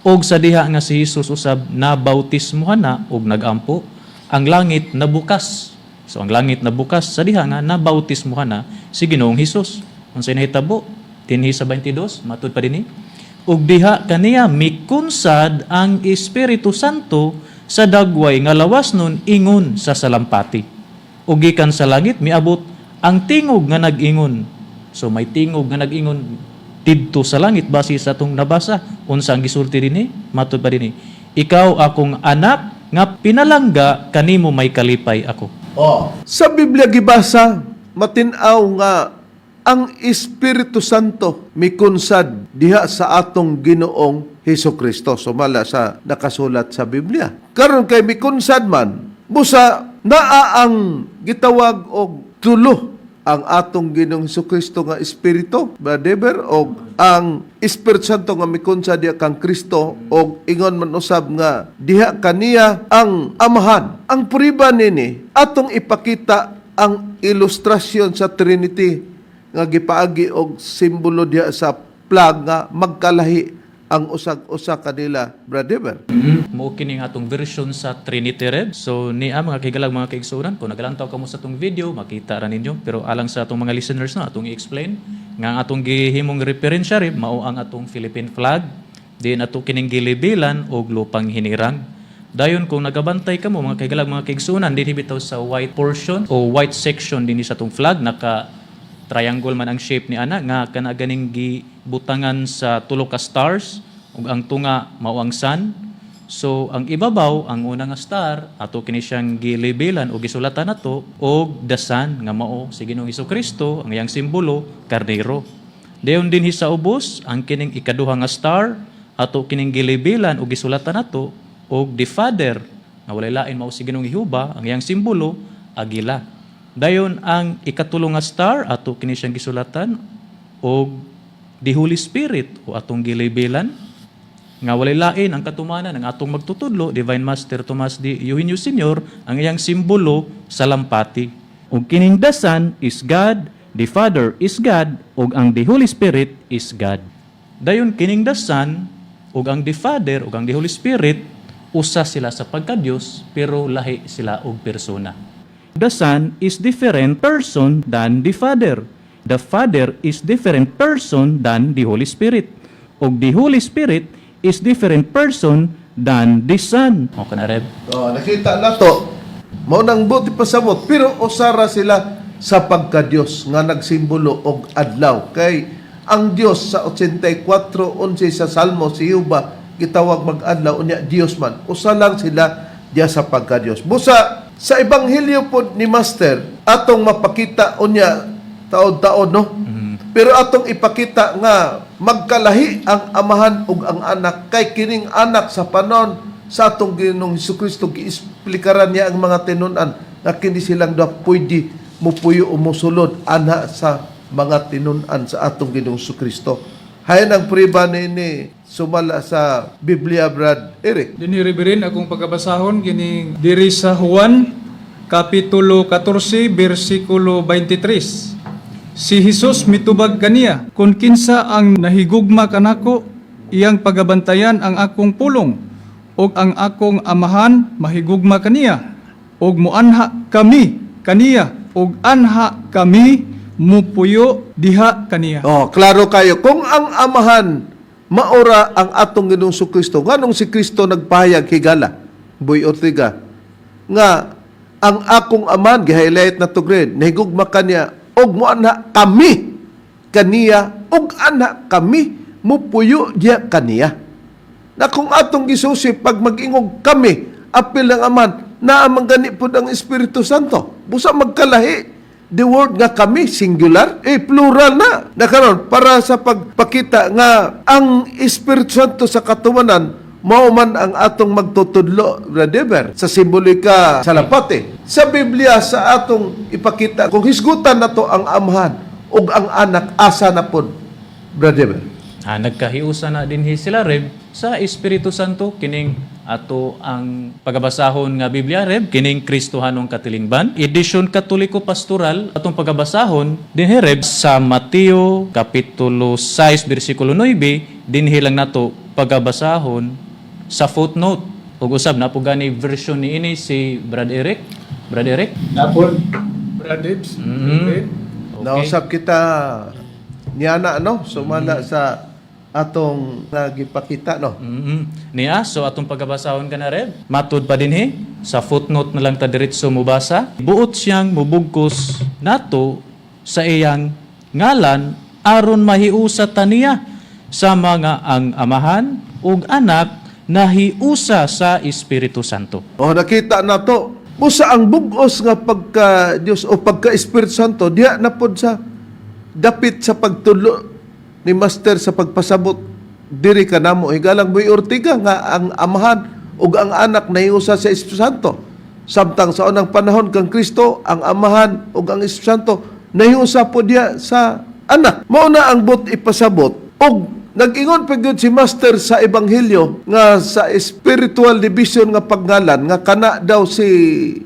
ug sa diha nga si Jesus usab nabautismuhan na ug nagampo, ang langit nabukas. So ang langit nabukas sa diha nga nabautismuhan na si Ginoong Hesus. Unsay nahitabo? Dinhi sa 22, matud pa dinhi. Ug diha kaniya mikunsad ang Espiritu Santo sa dagway nga lawas nun ingon sa salampati. Ug gikan sa langit miabot ang tingog nga nag-ingon. So may tingog nga nag-ingon didto sa langit base sa atong nabasa. Unsa ang gisulti dinhi? Matud pa dinhi. Ikaw akong anak nga pinalangga, kanimo may kalipay ako. Sa Biblia gibasa, matinaw nga ang Espiritu Santo mikunsad diha sa atong Ginoong Hesukristo. Sumala sa nakasulat sa Biblia. Karon kay mikunsad man, busa naa ang gitawag og tulo ang atong Ginoong Hesukristo nga Espiritu, Badeber, o ang Espiritu Santo nga mikunsad diha kang Kristo, o ingon man usab nga diha kaniya ang amahan. Ang puriba nini, atong ipakita ang ilustrasyon sa Trinity nga gipaagi og simbolo diha sa flag nga magkalahi ang usag-usa kanila, Brother. Mao kini nga atong version sa Trinity Red. So niya mga kaigalag mga kaigsunan, kung nagalantaw kamo sa atong video, makita ra ninyo. Pero alang sa atong mga listeners na atong i-explain nga ang atong gihimong referensya rin mao ang atong Philippine flag, din ato kining gilibilan og lupang hinirang. Dayon kung nagabantay kamo mga kaigalag mga kaigsunan, dinhi bitaw sa white portion o white section dinhi sa atong flag, naka triangle man ang shape ni ana nga kana ganing gibutangan sa tulo ka stars ug ang tunga mao ang sun. So ang ibabaw ang una nga star ato kini siyang gilibilan o gisulatan nato og the sun nga mao si Ginoong Hesukristo, ang iyang simbolo karnero. Dayon dinhi sa ubos ang kining ikaduha nga star ato kining gilibilan o gisulatan nato og the Father nga walay lain mao si Ginoong Jehova, ang iyang simbolo agila. Dayon ang ikatulong nga star ato kini siyang gisulatan og the Holy Spirit o atong gilibilan nga walay lain ang katumanan ng atong magtutudlo, Divine Master Tomas D. Eugenio Sr., ang iyang simbolo salampati. Og kining the Son is God, the Father is God, og ang the Holy Spirit is God. Dayon kining the Son og ang the Father og ang the Holy Spirit usa sila sa pagka-Dios pero lahi sila og persona. The Son is different person than the Father. The Father is different person than the Holy Spirit. Og the Holy Spirit is different person than the Son. Okay na, Reb? Oh, nakita na to. Mao nang buti pasabot pero usara sila sa pagka-Dios nga nagsimbolo og adlaw kay ang Dios sa 84:11 sa Salmo si Jehova gitawag mag-adlaw unya Dios man. Usa lang sila diya sa pagka-Dios. Busa sa ebanghelyo pod ni Master atong mapakita unya taod-taod no. Pero atong ipakita nga magkalahi ang amahan ug ang anak kay kining anak sa panon sa atong Ginoong Hesukristo giisplikaran niya ang mga tinun-an nga kini silang daw pwede mupuyo o musulod ana sa mga tinun-an sa atong Ginoong Hesukristo. Hayan ang priba ni sumala sa Biblia, Brad Eric. Diniribirin akong pagkabasahon kining diri sa Juan kapitulo 14 bersikulo 23. Si Jesus mitubag kaniya, kung kinsa ang nahigugma kanako, iyang pagabantayan ang akong pulong, og ang akong amahan mahigugma kaniya, og muanha kami kaniya, og anha kami mupuyo diha kaniya. Oh, klaro kayo. Kung ang amahan maura ang atong Ginoong Hesukristo, nganong si Kristo nagpahayag higala, Boy Ortega, nga ang akong amahan, gi-highlight na to grade, nahigugma kaniya, og muanha kami kaniya, og ana kami mupuyo diha kaniya. Na kung atong gisusi, pag mag-ingog kami, apil ng aman, naamang gani po ang Espiritu Santo. Busa magkalahi. The word nga kami, singular, plural na. Nakaroon, para sa pagpakita nga ang Espiritu Santo sa katumanan, mao man ang atong magtutudlo, Brother, sa simbolika sa lapate. Sa Biblia, sa atong ipakita, kung hisgutan na to ang amahan ug ang anak, asa na po, Brother. Nagkahiusa na din sila, Reb, sa Espiritu Santo, kining ato ang pagabasahon nga Biblia, Reb, kining Kristohanong Katilingban. Edisyon Katoliko Pastoral, atong pagabasahon, din Reb, sa Mateo, Kapitulo 6, versikulo 9, din lang nato pagabasahon sa footnote. Ug usab na po gani version ni ini si Brad Eric. Brad Eric? Napon, Brad Dibs. Okay. Nausap kita niyana, no? Sumala sa atong nagipakita, no? Niya, so atong pagabasahon ka na rin. Matud pa din sa footnote na lang ta diretso mubasa. Buot siyang mubugkos nato sa iyang ngalan aron mahiusa taniya sa mga ang amahan ug anak nahiusa sa Espiritu Santo. O nakita na to. Busa ang bugos nga pagka Dios o pagka Espiritu Santo diha na pod sa dapit sa pagtulo ni Master sa pagpasabot diri kanamo higalang Boy Ortega nga ang amahan ug ang anak nahiusa sa Espiritu Santo. Samtang sa unang panahon kang Kristo ang amahan ug ang Espiritu Santo nahiusa po diha sa anak. Mao na ang but ipasabot ug nag-ingon pa gyud si Master sa Ebanghelyo nga sa spiritual division nga pagngalan nga kana daw si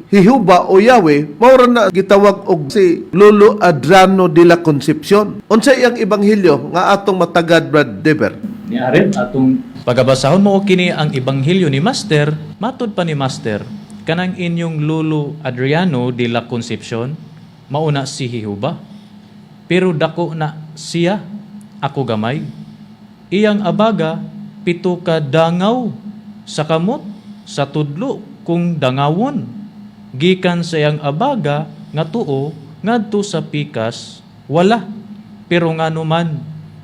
Jehova o Yahweh mao ra na gitawag og si Lolo Adriano de la Concepcion. Unsay iyang ebanghelyo nga atong matagad, Brad Deber? Ni Arin, atong pagabasahon mo kini ang Ebanghelyo ni Master, matud pa ni Master, kanang inyong Lolo Adriano de la Concepcion, mauna si Jehova. Pero dako na siya, ako gamay. Iyang abaga, 7 ka dangaw sa kamot, sa tudlo kung dangawon. Gikan sa iyang abaga, nga tuo, ngadto sa pikas, wala. Pero nga numan,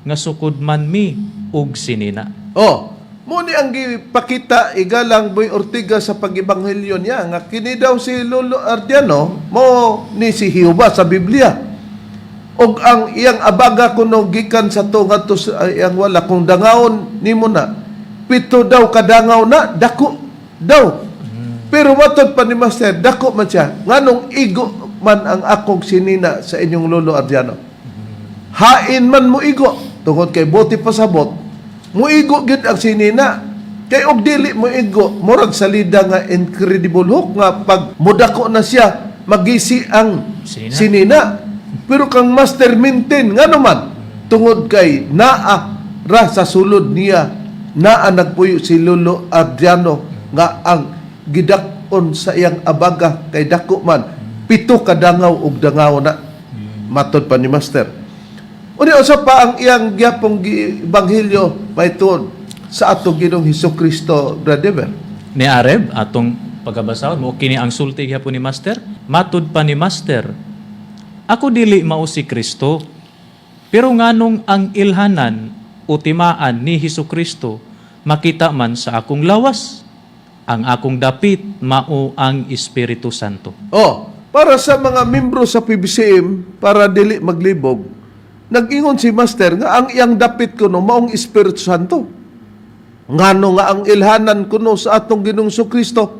nga sukod man mi, ug sinina. Oh, muni ang gipakita igalang Boy Ortega sa pag-ebanghelyo niya nga kini daw si Lolo Adriano mo ni si Jehova sa Biblia. Og ang iyang abaga kuno gikan sa to ngadto sa iyang wala kung dangawon nimo na 7 daw kadangaw na dako daw. Pero matod pa ni Master dako man siya nganong igo man ang akong sinina sa inyong Lolo Adriano. Hain man mo igo tungod kay buti pasabot mo igo gid ang sinina kay og dili mo igo murag salida nga incredible hook nga pag mudako na siya magisi ang sinina. Pero kang Master maintain nga naman tungod kay naa ra sa sulod niya naa nagpuyo si Lolo Adriano nga ang gidakon sa iyang abaga kay dako man 7 kadangaw ug dangaw na matod pa ni Master. Uni usa pa ang iyang gyapong ebanghelyo maytuon sa atong Ginoong Hesukristo, Brother? Ni Areb, atong pagkabasahon mo, kini ang sulti gyapon ni Master. Matud pa ni Master, ako dili mao si Kristo, pero nganong ang ilhanan o timaan ni Hesukristo makita man sa akong lawas, ang akong dapit mao ang Espiritu Santo. Para sa mga membro sa PBCM, para dili maglibog, nag-ingon si Master nga ang iyang dapit kuno maong Espiritu Santo. Ngano nga ang ilhanan kuno sa atong Ginoong Kristo,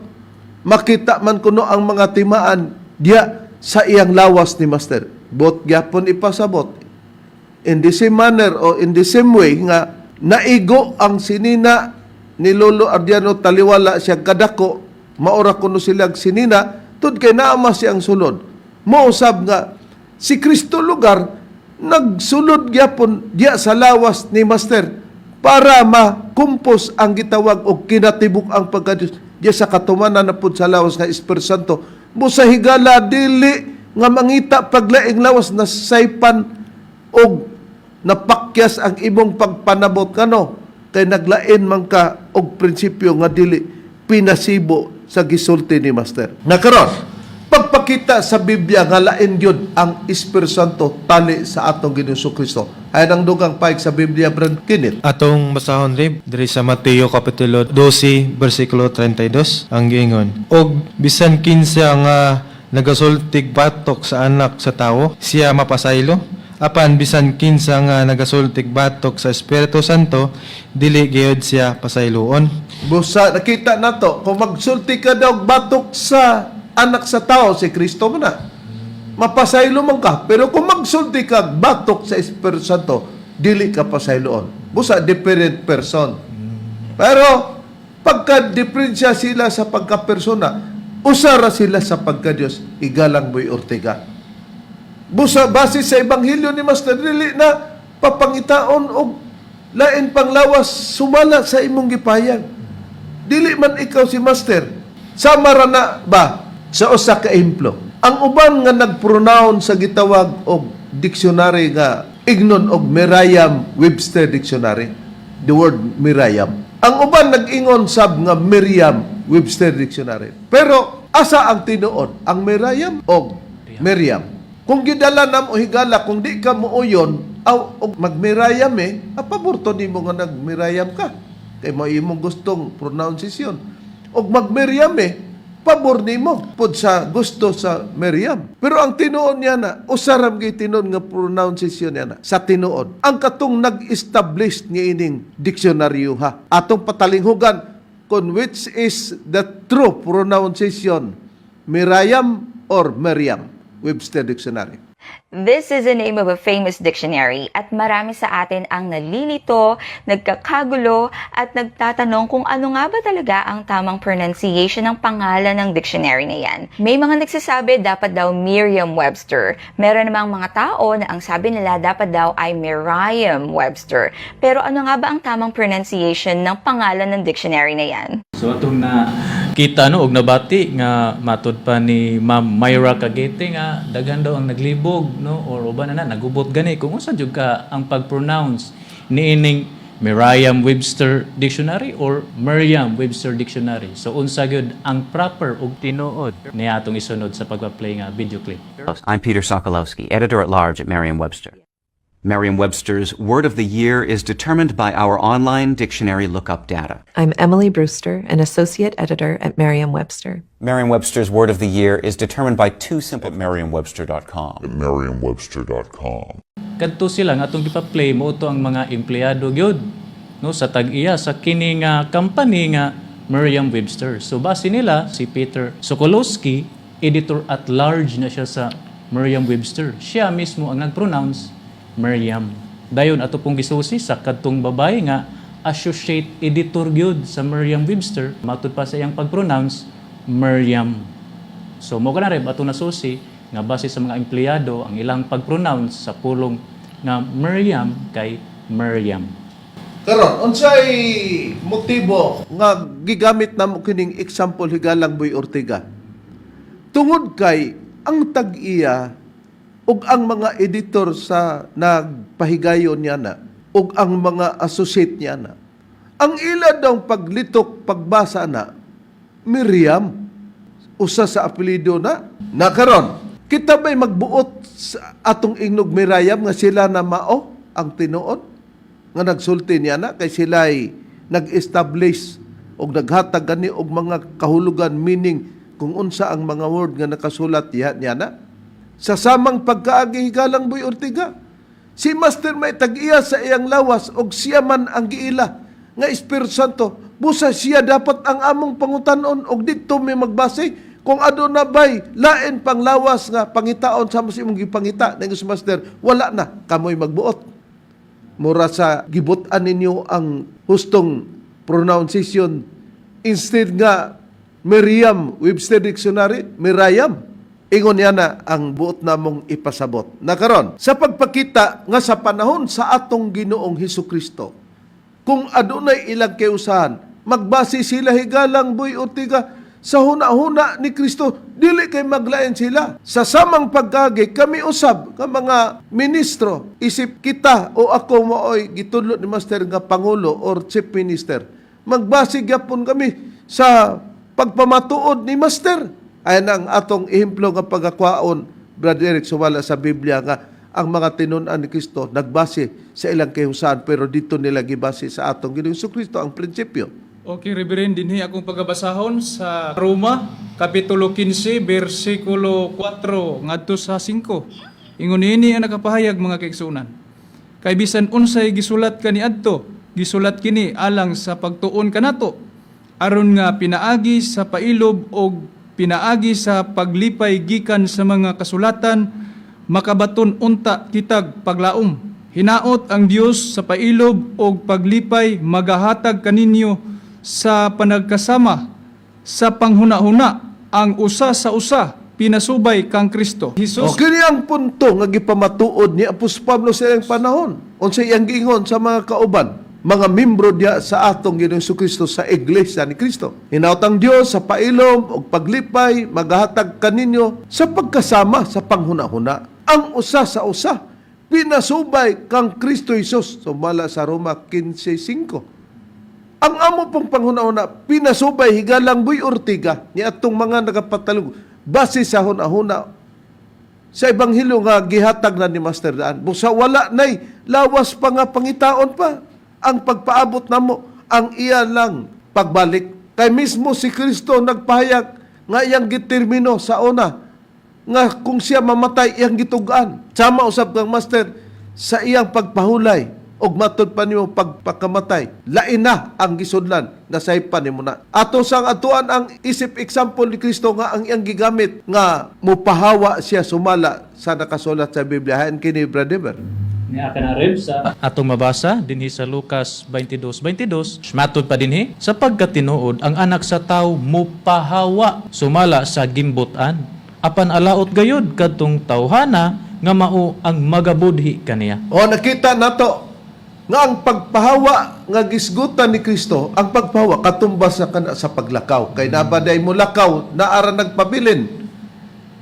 makita man kuno ang mga timaan diya sa iyang lawas ni Master. Bot gyapon ipasabot. In the same manner o in the same way nga naigo ang sinina ni Lolo Ardiano taliwala siya kadako, maura kuno silang sinina, tud kay naama siyang sulod. Mausab nga si Kristo lugar nagsulod gyapon diya sa lawas ni Master para makumpos ang gitawag og kinatibuk ang pagkadiyos diya sa katumanan na pud sa lawas nga Espiritu Santo. Busa higala dili nga mangita paglaing lawas na saypan og napakyas ang imong pagpanabot kano kay naglain man ka og prinsipyo nga dili pinasibo sa gisulti ni Master. Nakaron, pagpakita sa Biblia nga lain gyud ang Espiritu Santo tali sa atong Ginoong Kristo. Ay nang dugang paig sa Biblia, Brad Kinit. Atong basahon rin, diri sa Mateo Kapitulo 12, versikulo 32, ang giingon. Og bisan kinsa nga nagasultig batok sa anak sa tawo, siya mapasaylo. Apan bisan kinsa nga nagasultig batok sa Espiritu Santo, dili gyud siya pasayloon. Busa, nakita nato, kung magsulti ka daw batok sa anak sa tao, si Kristo mo na. Mapasaylo man ka. Pero kung magsulti ka batok sa Espiritu Santo, dili ka pasayloon. Busa, different person. Pero, pagka-diferensya sila sa pagka-persona, usara sila sa pagka-Diyos, igalang mo'y Ortega. Busa, base sa Ebanghelyo ni Master, dili na papangitaon o lain panglawas sumala sa imong gipayag. Dili man ikaw si Master. Samara na ba sa usa ka ehemplo? Ang uban nga nag-pronoun sa gitawag og dictionary nga ignon og Merriam-Webster Dictionary, the word Miriam. Ang uban nag-ingon sab nga Merriam-Webster Dictionary. Pero asa ang tinuod? Ang Merriam og Miriam. Kung gidala nam o higala, kung di ka muuyon, og mag-Merriam apaborto nimo nga nag-Merriam ka. Kay mo imong gustong pronunciation. Og mag-Merriam pabor nimo pud sa gusto sa Miriam. Pero ang tinuod niya na, usaram gyud tinuod nga pronunciation niya na sa tinuod. Ang katong nag-establish ni ining diksyonaryo ha. Atong patalinghugan kung which is the true pronunciation, Miriam or Miriam, Webster Dictionary. This is the name of a famous dictionary at marami sa atin ang nalilito, nagkakagulo at nagtatanong kung ano nga ba talaga ang tamang pronunciation ng pangalan ng dictionary na yan. May mga nagsasabi dapat daw Merriam-Webster. Meron namang mga tao na ang sabi nila dapat daw ay Merriam-Webster. Pero ano nga ba ang tamang pronunciation ng pangalan ng dictionary na yan? So atong na kita no og nabati nga matud pa ni Ma'am Myra Cagete nga daghan daw ang naglibog no or uban na nagubot gani kung unsa jud ka ang pag-pronounce niining Merriam-Webster Dictionary or Merriam-Webster Dictionary. So unsa gyud ang proper ug tinuod ni atong isunod sa pagpa-play nga video clip. I'm Peter Sokolowski, editor-at-large at Merriam-Webster. Merriam-Webster's Word of the Year is determined by our online dictionary lookup data. I'm Emily Brewster, an associate editor at Merriam-Webster. Merriam-Webster's Word of the Year is determined by two simple Merriam-Webster.com. Merriam-Webster.com. Kadto sila nga atong gipa-play mo to ang mga empleyado gyud no sa tag-iya sa kini nga company nga Merriam-Webster. So base nila si Peter Sokolowski, editor at large na siya sa Merriam-Webster. Siya mismo ang nag-pronounce Miriam. Dayon ato pong gisusi sa kadtong babay nga associate editor gyud sa Merriam-Webster, matud pa sa iyang pag-pronounce Miriam. So mo kana rin ato nasusi nga base sa mga empleyado ang ilang pag-pronounce sa pulong nga Miriam kay Miriam. Karon, unsay motibo nga gigamit namo kining example higalang Boy Ortega? Tungod kay ang tag-iya ug ang mga editor sa nagpahigayon niya na ug ang mga associate niya na Ang ila daw paglitok, pagbasa na, Miriam, usa sa apelido na. Nakaron, kita ba'y magbuot sa atong ingnog Miriam nga sila na mao ang tinuod? Nga nagsulti niya na, kay sila'y nag-establish o naghatag gani og mga kahulugan, meaning kung unsa ang mga word nga nakasulat niya na. Sa samang pagkaagi higalang Boy Ortiga, si Master may tag-iya sa iyang lawas og siya man ang giila nga Espiritu Santo, busa siya dapat ang among pangutanon og didto may magbase kung aduna bay lain pang lawas nga pangitaon sa mas imong gipangita ning si Master, wala na kamoy magbuot. Mura sa gibutan ninyo ang hustong pronunciation instead nga Merriam Webster Dictionary, Miriam. Ingon niya na ang buot namong ipasabot. Nakaron, sa pagpakita nga sa panahon sa atong Ginoong Hesukristo, kung adunay ilang kiusahan, magbase sila higalang Boy Ortiga sa huna-huna ni Kristo, dili kay maglain sila. Sa samang pagkagi, kami usab ka mga ministro, isip kita o ako maoy gitudlo ni Master nga Pangulo or Chief Minister, magbase gyapon kami sa pagpamatuod ni Master. Ayan ang atong ehemplo nga pagkakwaon, Brother Eric, sumala sa Biblia nga ang mga tinunan ni Kristo nagbase sa ilang kahusahan pero dito nila gibase sa atong Ginoong Jesucristo ang prinsipyo. Okay, Reverend, dinhi akong pagabasahon sa Roma, Kapitulo 15, versikulo 4, ngadto sa 5. Ingon ini ang nakapahayag mga kaigsunan. Kay bisan unsay gisulat kaniadto, gisulat kini alang sa pagtuon kanato, aron nga pinaagi sa pailob o pinaagi sa paglipay gikan sa mga kasulatan, makabaton unta kitag paglaom. Hinaot ang Dios sa pailob o paglipay magahatag kaninyo sa panagkasama sa panghuna-huna ang usa sa usa pinasubay kang Kristo. O kini ang punto nga gipamatuod ni Apostol Pablo sa ilang panahon. Unsay iyang giingon sa mga kauban, mga membro diya sa atong Ginoong Jesucristo sa Iglesia ni Kristo. Hinaot ang Dios sa pailom o paglipay magahatag kaninyo sa pagkasama sa panghuna-huna ang usa sa usa pinasubay kang Kristo Jesus. Sumala sa Roma 15:5. Ang amo pong panghuna-huna pinasubay higalang Boy Ortiga ni atong mga nagapatalog base sa huna-huna sa ebanghelyo nga gihatag na ni Master Daan. Busa wala nay lawas pa nga pangitaon pa ang pagpaabot namo ang iya lang pagbalik. Kay mismo si Kristo nagpahayag nga iyang gitermino sa una nga kung siya mamatay iyang gitugaan. Sama usab kang Master sa iyang pagpahulay og matud pa nimo pagpakamatay. Lain na ang gisudlan nga saypan nimo na. Ato sang atuan ang isip example ni Kristo nga ang iyang gigamit nga mupahawa siya sumala sa nakasulat sa Biblia. Hain kini Brother. Ni akan arib sa atong mabasa dinhi sa Lucas 22:22, matud pa dinhi sapagkat tinuod ang anak sa tawo mupahawa sumala sa gimbutan apan alaot gayud kadtong tawhana nga mao ang magabudhi kaniya. O nakita nato nga ang pagpahawa nga gisgutan ni Kristo, ang pagpahawa katumbas sa kana sa paglakaw. Kay nabaday mo lakaw na ara nagpabilin.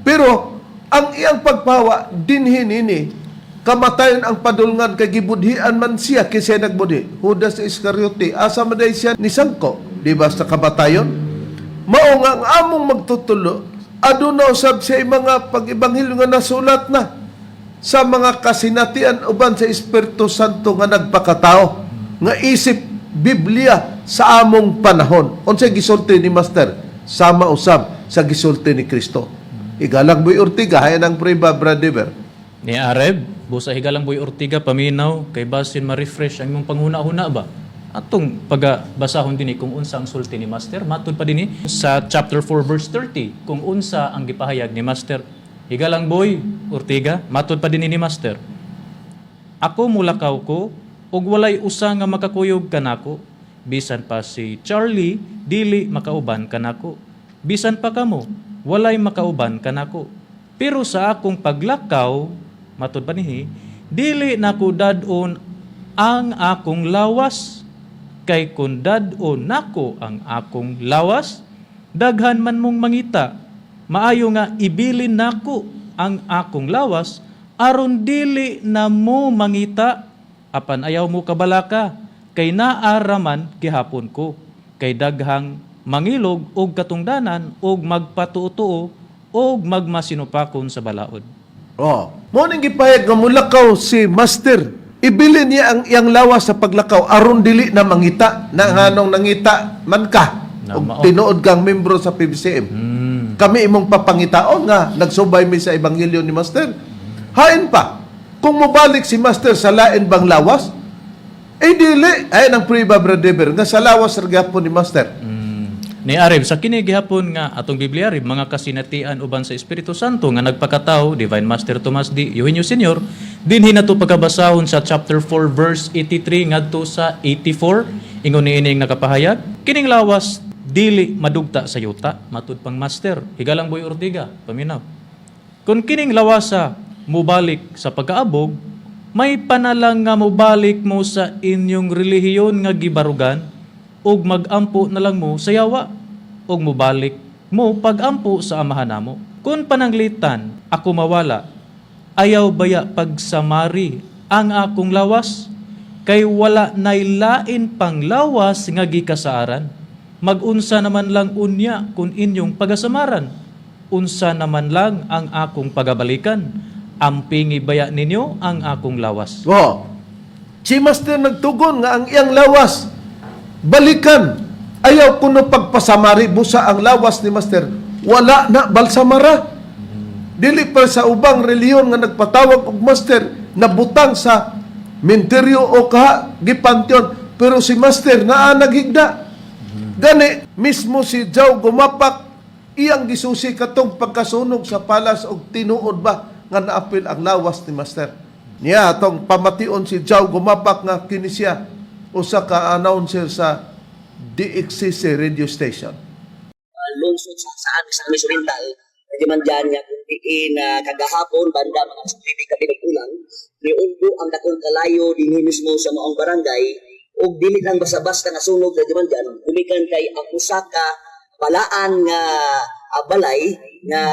Pero ang iyang pagpahawa dinhin ini kamatayon ang padulngan kay gibudhian man siya kinsa nagbudhi. Judas Iscariote asa maday siya ni sangko, di ba sa kamatayon? Mao nga ang among magtutulo aduna usab sa mga pag-ebanghelyo nga nasulat na sa mga kasinatian uban sa Espiritu Santo nga nagpakatao nga isip Biblia sa among panahon. Unsay gisulti ni Master sama usab sa gisulti ni Kristo. Igalang Boy Ortiga hayan ang prueba Brother. Ni arib busa higalang Boy Ortiga paminaw kay basin ma-refresh ang imong panghuna-huna ba. Atong pagbasahon dinhi kung unsa ang sulti ni Master, matud pa dinhi sa chapter 4 verse 30 kung unsa ang gipahayag ni Master. Higalang Boy Ortiga, matud pa dinhi ni Master. Ako mulakaw ko ug walay usa nga makakuyog kanako, bisan pa si Charlie dili makauban kanako. Bisan pa kamo walay makauban kanako. Pero sa akong paglakaw, matud pa nihi, dili nako dadon ang akong lawas. Kay kung dadon nako ang akong lawas, daghan man mong mangita, maayo nga ibilin nako ang akong lawas, aron dili na mo mangita, apan ayaw mo kabalaka, kay naaraman gihapon ko, kay daghang mangilog og katungdanan og magpatuo og magmasinupakon sa balaod. Oh, mo ning gipahayag nga mulakaw si Master. Ibili niya ang iyang lawas sa paglakaw aron dili na mangita na nganong nangita man ka Na og mao. tinuod kang membro sa PBCM. Kami imong papangitaon nga nagsubay mi sa ebanghelyo ni Master. Hain pa, kung mobalik si Master sa lain bang lawas, dili ay nang priba brother nga sa lawas ra gyapon ni Master. Ni Arib, sa kini gihapon nga atong Biblia Arib, mga kasinatian uban sa Espiritu Santo nga nagpakataw, Divine Master Tomas D. Eugenio Sr., dinhi nato pagkabasahon sa chapter 4 verse 83 ngadto sa 84, ingon niining nakapahayag, kining lawas dili madugta sa yuta, matud pang Master, Higalang Boy Ortiga, paminaw. Kung kining lawasa mubalik sa pagkaabog, may panalang nga mubalik mo sa inyong relihiyon nga gibarugan, ug magampo na lang mo sa yawa, ug mubalik mo pagampo sa amahan namo. Kung pananglitan ako mawala, ayaw baya pagsamari ang akong lawas, kay wala nay lain pang lawas nga gikasaaran. Magunsa naman lang unya kung inyong pagasamaran, unsa naman lang ang akong pagabalikan, ampingi baya ninyo ang akong lawas. Oh. Si Master nagtugon nga ang iyang lawas balikan. Ayaw kuno pagpasamari busa ang lawas ni Master. Wala na balsamara. Dili pa sa ubang reliyon nga nagpatawag og Master nabutang sa menteryo o kaha gipanteon, pero si Master naa naghigda. Gani mismo si Joe Gumapak iyang gisusi katong pagkasunog sa palas og tinuod ba nga naapil ang lawas ni Master. Niya atong pamation si Joe Gumapak nga kini siya usa ka announcer sa DXCC radio station. Lungsod sa Misamis Oriental, di man dyan nga kung diin kagahapon, banda mga sa TV kami nagkulang, niunbo ang dakong kalayo din mismo sa maong barangay, o dili lang basa-basta nga sunog na di man dyan, gumikan kay ang usaka balaan nga balay nga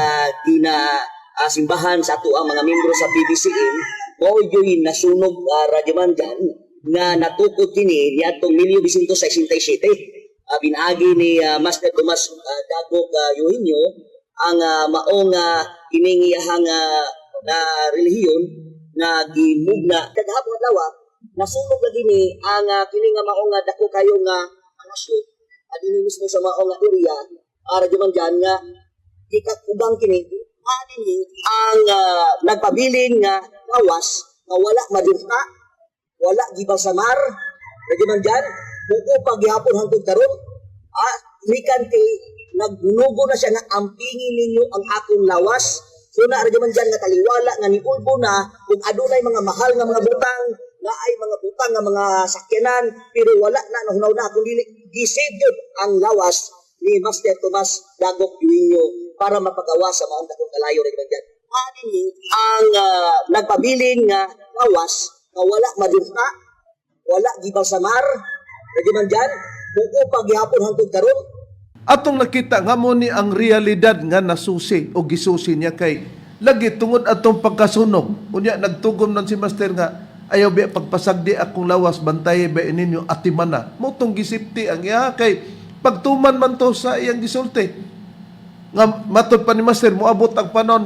simbahan sa ato ang mga membro sa PBCM, mo yun nasunog radyaman dyan, nga natukod kini niadtong 1967. Binaagi ni Master Tomas Dagok Eugenio ang maong kiningiyahang relihiyon na gimugna kagahapon adlaw nasunog lagi ni ang kini nga maong dako kayo nga palasyo adini mismo sa maong area radyo man dyan nga ikakubang kini adini ang nagpabilin nga lawas nga wala madurta, wala gibasamar, radyo man dyan buo paghihapon hangtod karon likante nagbunugo na siya na ampingin ninyo ang akong lawas. So na radyo man dyan nga taliwala nga niulbo na kung adunay mga mahal nga mga butang nga ay mga butang nga mga sakyanan pero wala na nahunaw na kundi gisedyod ang lawas ni Master Tomas Dagok Eugenio para mapagawa sa maong dakong kalayo radyo man dyan. Adini ang nagpabilin nga lawas nga wala madurta, wala gibasamar, radyo man dyan, buo paghihapon hangtod karon. Atong nakita nga mo ni ang realidad nga nasusi o gisusi niya kay lagi tungod atong pagkasunog. Unya nagtugom nan si Master nga ayaw ba pagpasagdi akong lawas bantay ba ninyo atimana. Mo tong gisipti ang iya kay pagtuman man to sa iyang gisulti. Nga matud pa ni Master moabot ang panon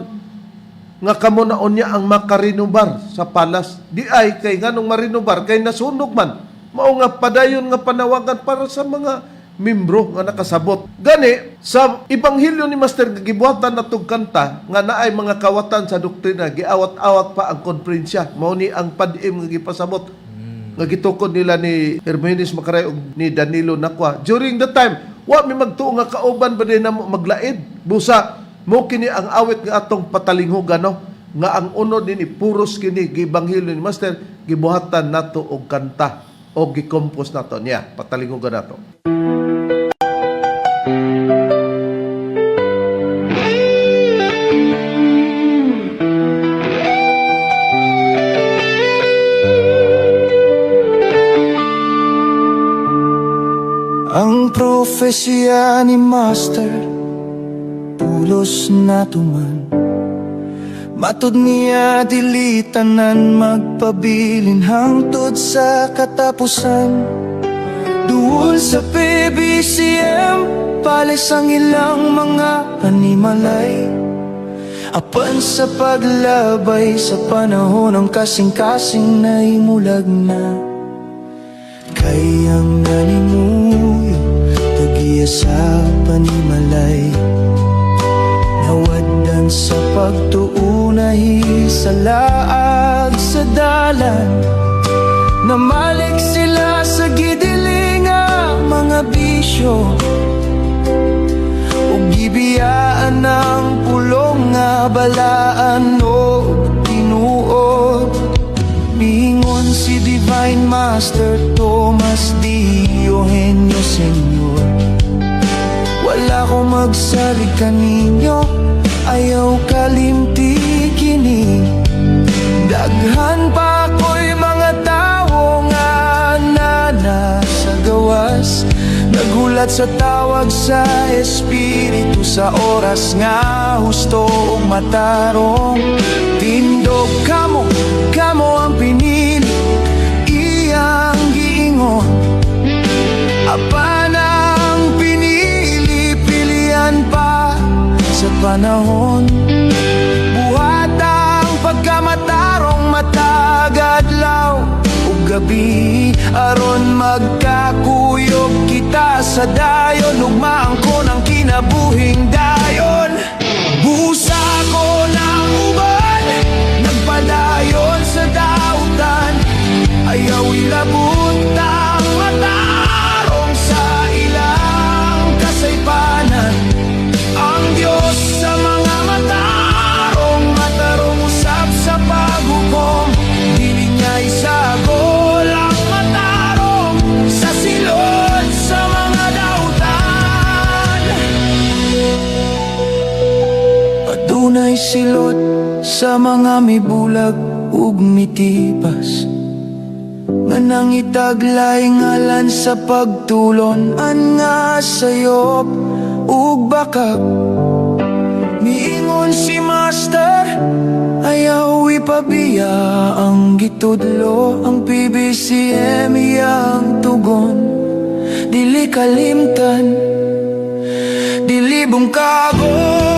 nga kamo na unya ang makarinubar sa palas. Di ay kay nganong marinubar kay nasunog man. Mao nga padayon nga panawagan para sa mga membro nga nakasabot. Gani sa ebanghelyo ni Master gibuhatan natong kanta nga naay mga kawatan sa doktrina giawat-awat pa ang konferensya. Mao ni ang padim nga gipasabot. Nga gitukod nila ni Hermenes Macaray ug ni Danilo Nacua. During the time, wa mi magtuo nga kauban ba din na maglaid. Busa mo kini ang awit nga atong patalinghugan no nga ang unod ni puros kini gibanghelyo ni Master gibuhatan nato og kanta o gi-compose nato niya patalinghugan nato. Ang propesya ni Master pulos na tuman, Matud niya dilitanan magpabilin hangtod sa katapusan. Duol sa PBCM palis ang ilang mga animalay. Apan sa paglabay sa panahon ng kasing-kasing na imulag na. Kayang nanimuyo tagiya sa panimalay. Nawadan sa pagtuunahi sa laag sa dalan. Namalik sila sa gidiling mga bisyo. Ug gibiyaan ng pulong nga balaan o tinuod. Miingon si Divine Master Tomas D. Eugenio Sr. Wala ko magsalig kaninyo, ayaw kalimti kini. Daghan pa ko'y mga tao nga nasa gawas. Nagulat sa tawag sa espiritu sa oras nga husto ug matarong. Tindog kamo ang pinili, iyang giingon. Apan ang pinili, pilihan pa sa panahon. Buhat ang pagkamatarong matagadlaw ug gabi, aron magkakuyog kita sa dayon ug maangkon ang kinabuhing dayon. Busa ko ng uban, nagpadayon sa dautan. Ayaw ilabot ang matarong sa ilang kasaypanan. Ang Diyos sa mga matarong usap sa paghukom. Dili niya isagol ang matarong sa silod sa mga dautan. Adunay silot sa mga mibulag ug mitipas, nga nang itaglay ngalan sa pagtulon an nga sayop ug bakak. Miingon si Master, ayaw ipabiya ang gitudlo. Ang PBCM iyang tugon, dili kalimtan, dili bungkagon.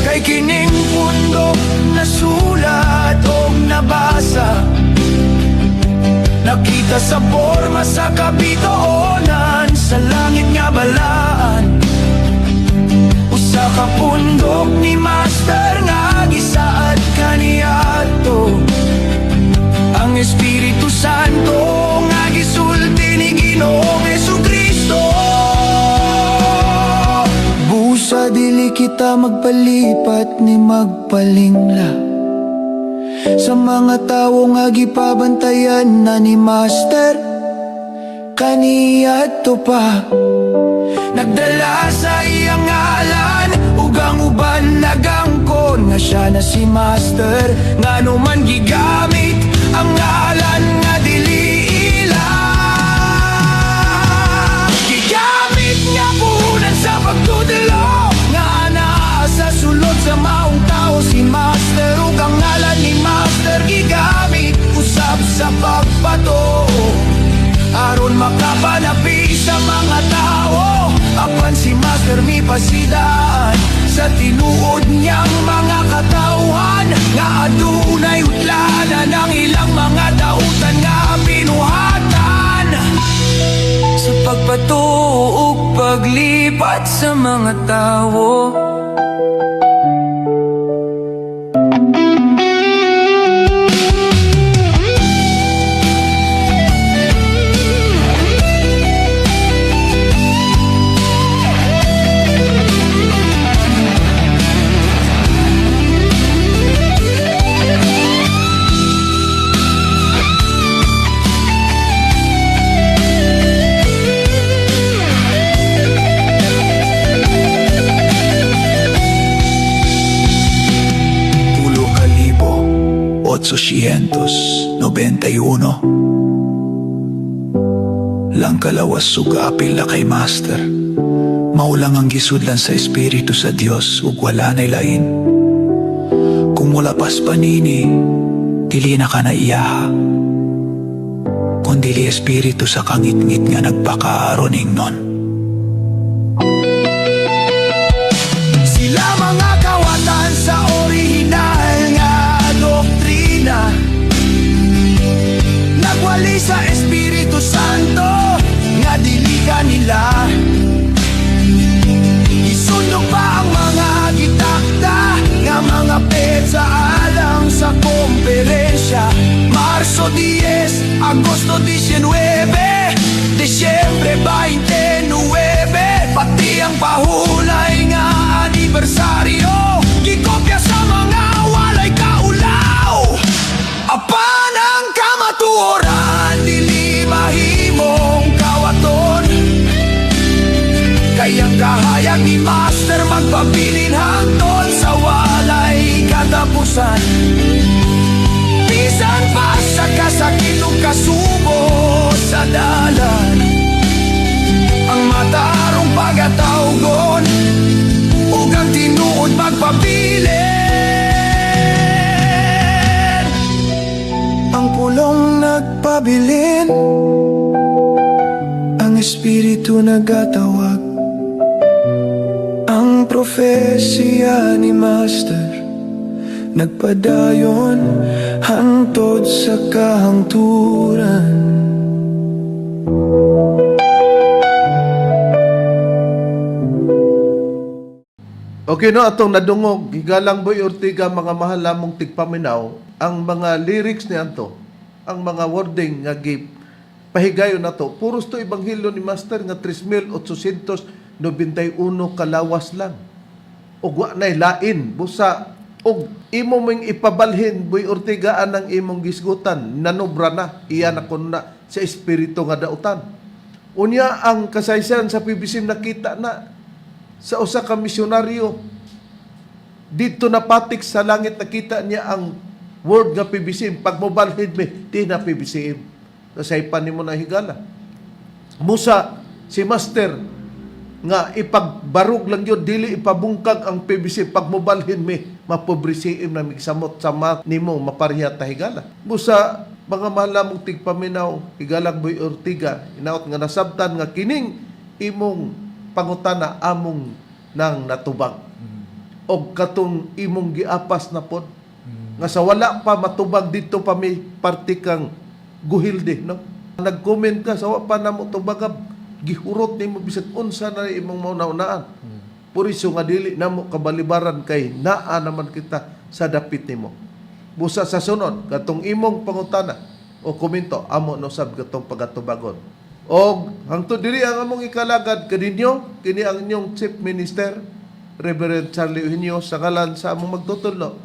Kay kining pundok nasulat o nabasa, nakita sa forma sa kabitoonan, sa langit nga balaan. Usa ka pundok ni Master nga gisaad kaniadto. Ang Espiritu Santo nga gisulti ni Ginoong Jesucristo. Busa dili kita magpalipat ni magpalingla sa mga tawo nga gipabantayan na ni Master kaniadto pa. Nagdala sa iyang ngalan ug ang uban nagangkon nga siya na si Master. Ngano man gigamit ang ngalan nga dili ila, gigamit nga punan sa pagtudlo. Nga anaa sa sulod sa maong tao si Master, ug ang ngalan ni Master gigamit usab sa pagpato aron makapanapi sa mga tao. Apan si Master mi pasidaan sa tinuod niyang mga katawhan, nga adunay utlanan ang ilang mga dautan nga pinuhatan. Sa pagpatuog paglipat sa mga tao, lang kalawas suga apil na kay Master. Maulang ang gisudlan sa Espiritu sa Dios ug wala nay lain. Kung wala pas panini, dili na ka na iyaha. Kung dili Espiritu sa kangit-ngit nga nagpakaaron ingnon. Sila mga kawatan sa orihinal nga doktrina, nagwali sa Espiritu Santo nga dili kanila. Isundok pa ang mga gitakda nga mga petsa alang sa komperensya. Marso 10, Agosto 19, Disyembre 29, pati ang pahulay nga anibersaryo gikopya sa mga walay kaulaw. Apan ang kamatuoran dili mahimong kawaton, kayang kahayag ni Master magpabilin hangtod sa walay katapusan. Bisan pa sa kasakit o kasubo sa dalan, ang matarong pagatawgon ug ang tinuod magpabilin. Ang pulong nagpabilin, ang Espiritu nagatawag, ang profesya ni Master nagpadayon hangtod sa kahangturan. Okay no, atong nadungog, Higalang Boy Ortiga, mga mahal lamong tigpaminaw, ang mga lyrics ni Anto, ang mga wording nga pahigayon na to, puros to Ebanghelyo ni Master nga 3,891 kalawas lang. O wa na'y lain, busa, og imo mong ipabalhin, Boy Ortiga, anang imong gisgutan, nanobra na, iya na kun na sa espiritu nga dautan. Unya, ang kasaysayan sa PBC nakita na, sa usa ka misyonaryo, dito napatik sa langit, nakita niya ang word nga PBC, pag mobalhin me, di na PBC. Nasaypan ni mo na higala. Musa, si Master, nga ipagbarog lang yun, dili ipabungkag ang PBC, pag mobalhin me, mapobrisiim na migsamot sa nimo maparya ta higala. Busa, mga malamong tigpaminaw, Higalang Boy Ortiga, inaot nga nasabtan nga kining imong pangutana among nang natubag. O katong imong giapas na pod, nga sa wala pa matubag dito pa may party kang guhilde, no? Nag-comment ka, sa wala pa na mo tubagab, gihurot ni mo bisat unsa na imong mauna-unaan. Puriso nga dili na mo kabalibaran kay naa naman kita sa dapit nimo. Busa sa sunod, katong imong pangutana o komento, amo no sab katong pagatubagon. O hangtod diri ang among ikalagad kaninyo, kini ang inyong Chief Minister, Reverend Charlie Eugenio, sa ngalan sa among magtutulno,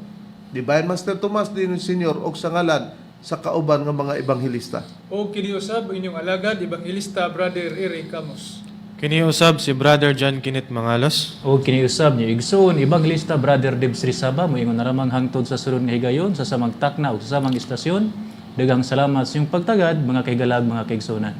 Divine Master Tomas din Senior, o sa ngalan sa kauban ng mga ebanghelista. O kiniusab inyong alagad, Ebanghilista Brother Eric Camus. Kiniusab si Brother John Kenneth Mangalos. O kiniusab niyo igsoon Ebanghilista Brother Debs Rizaba, moingon naramang hangtod sa sulod nga higayon sa samang takna o sa samang istasyon. Daghang salamat sa iyong pagtagad, mga kahigalag, mga kaigsunan.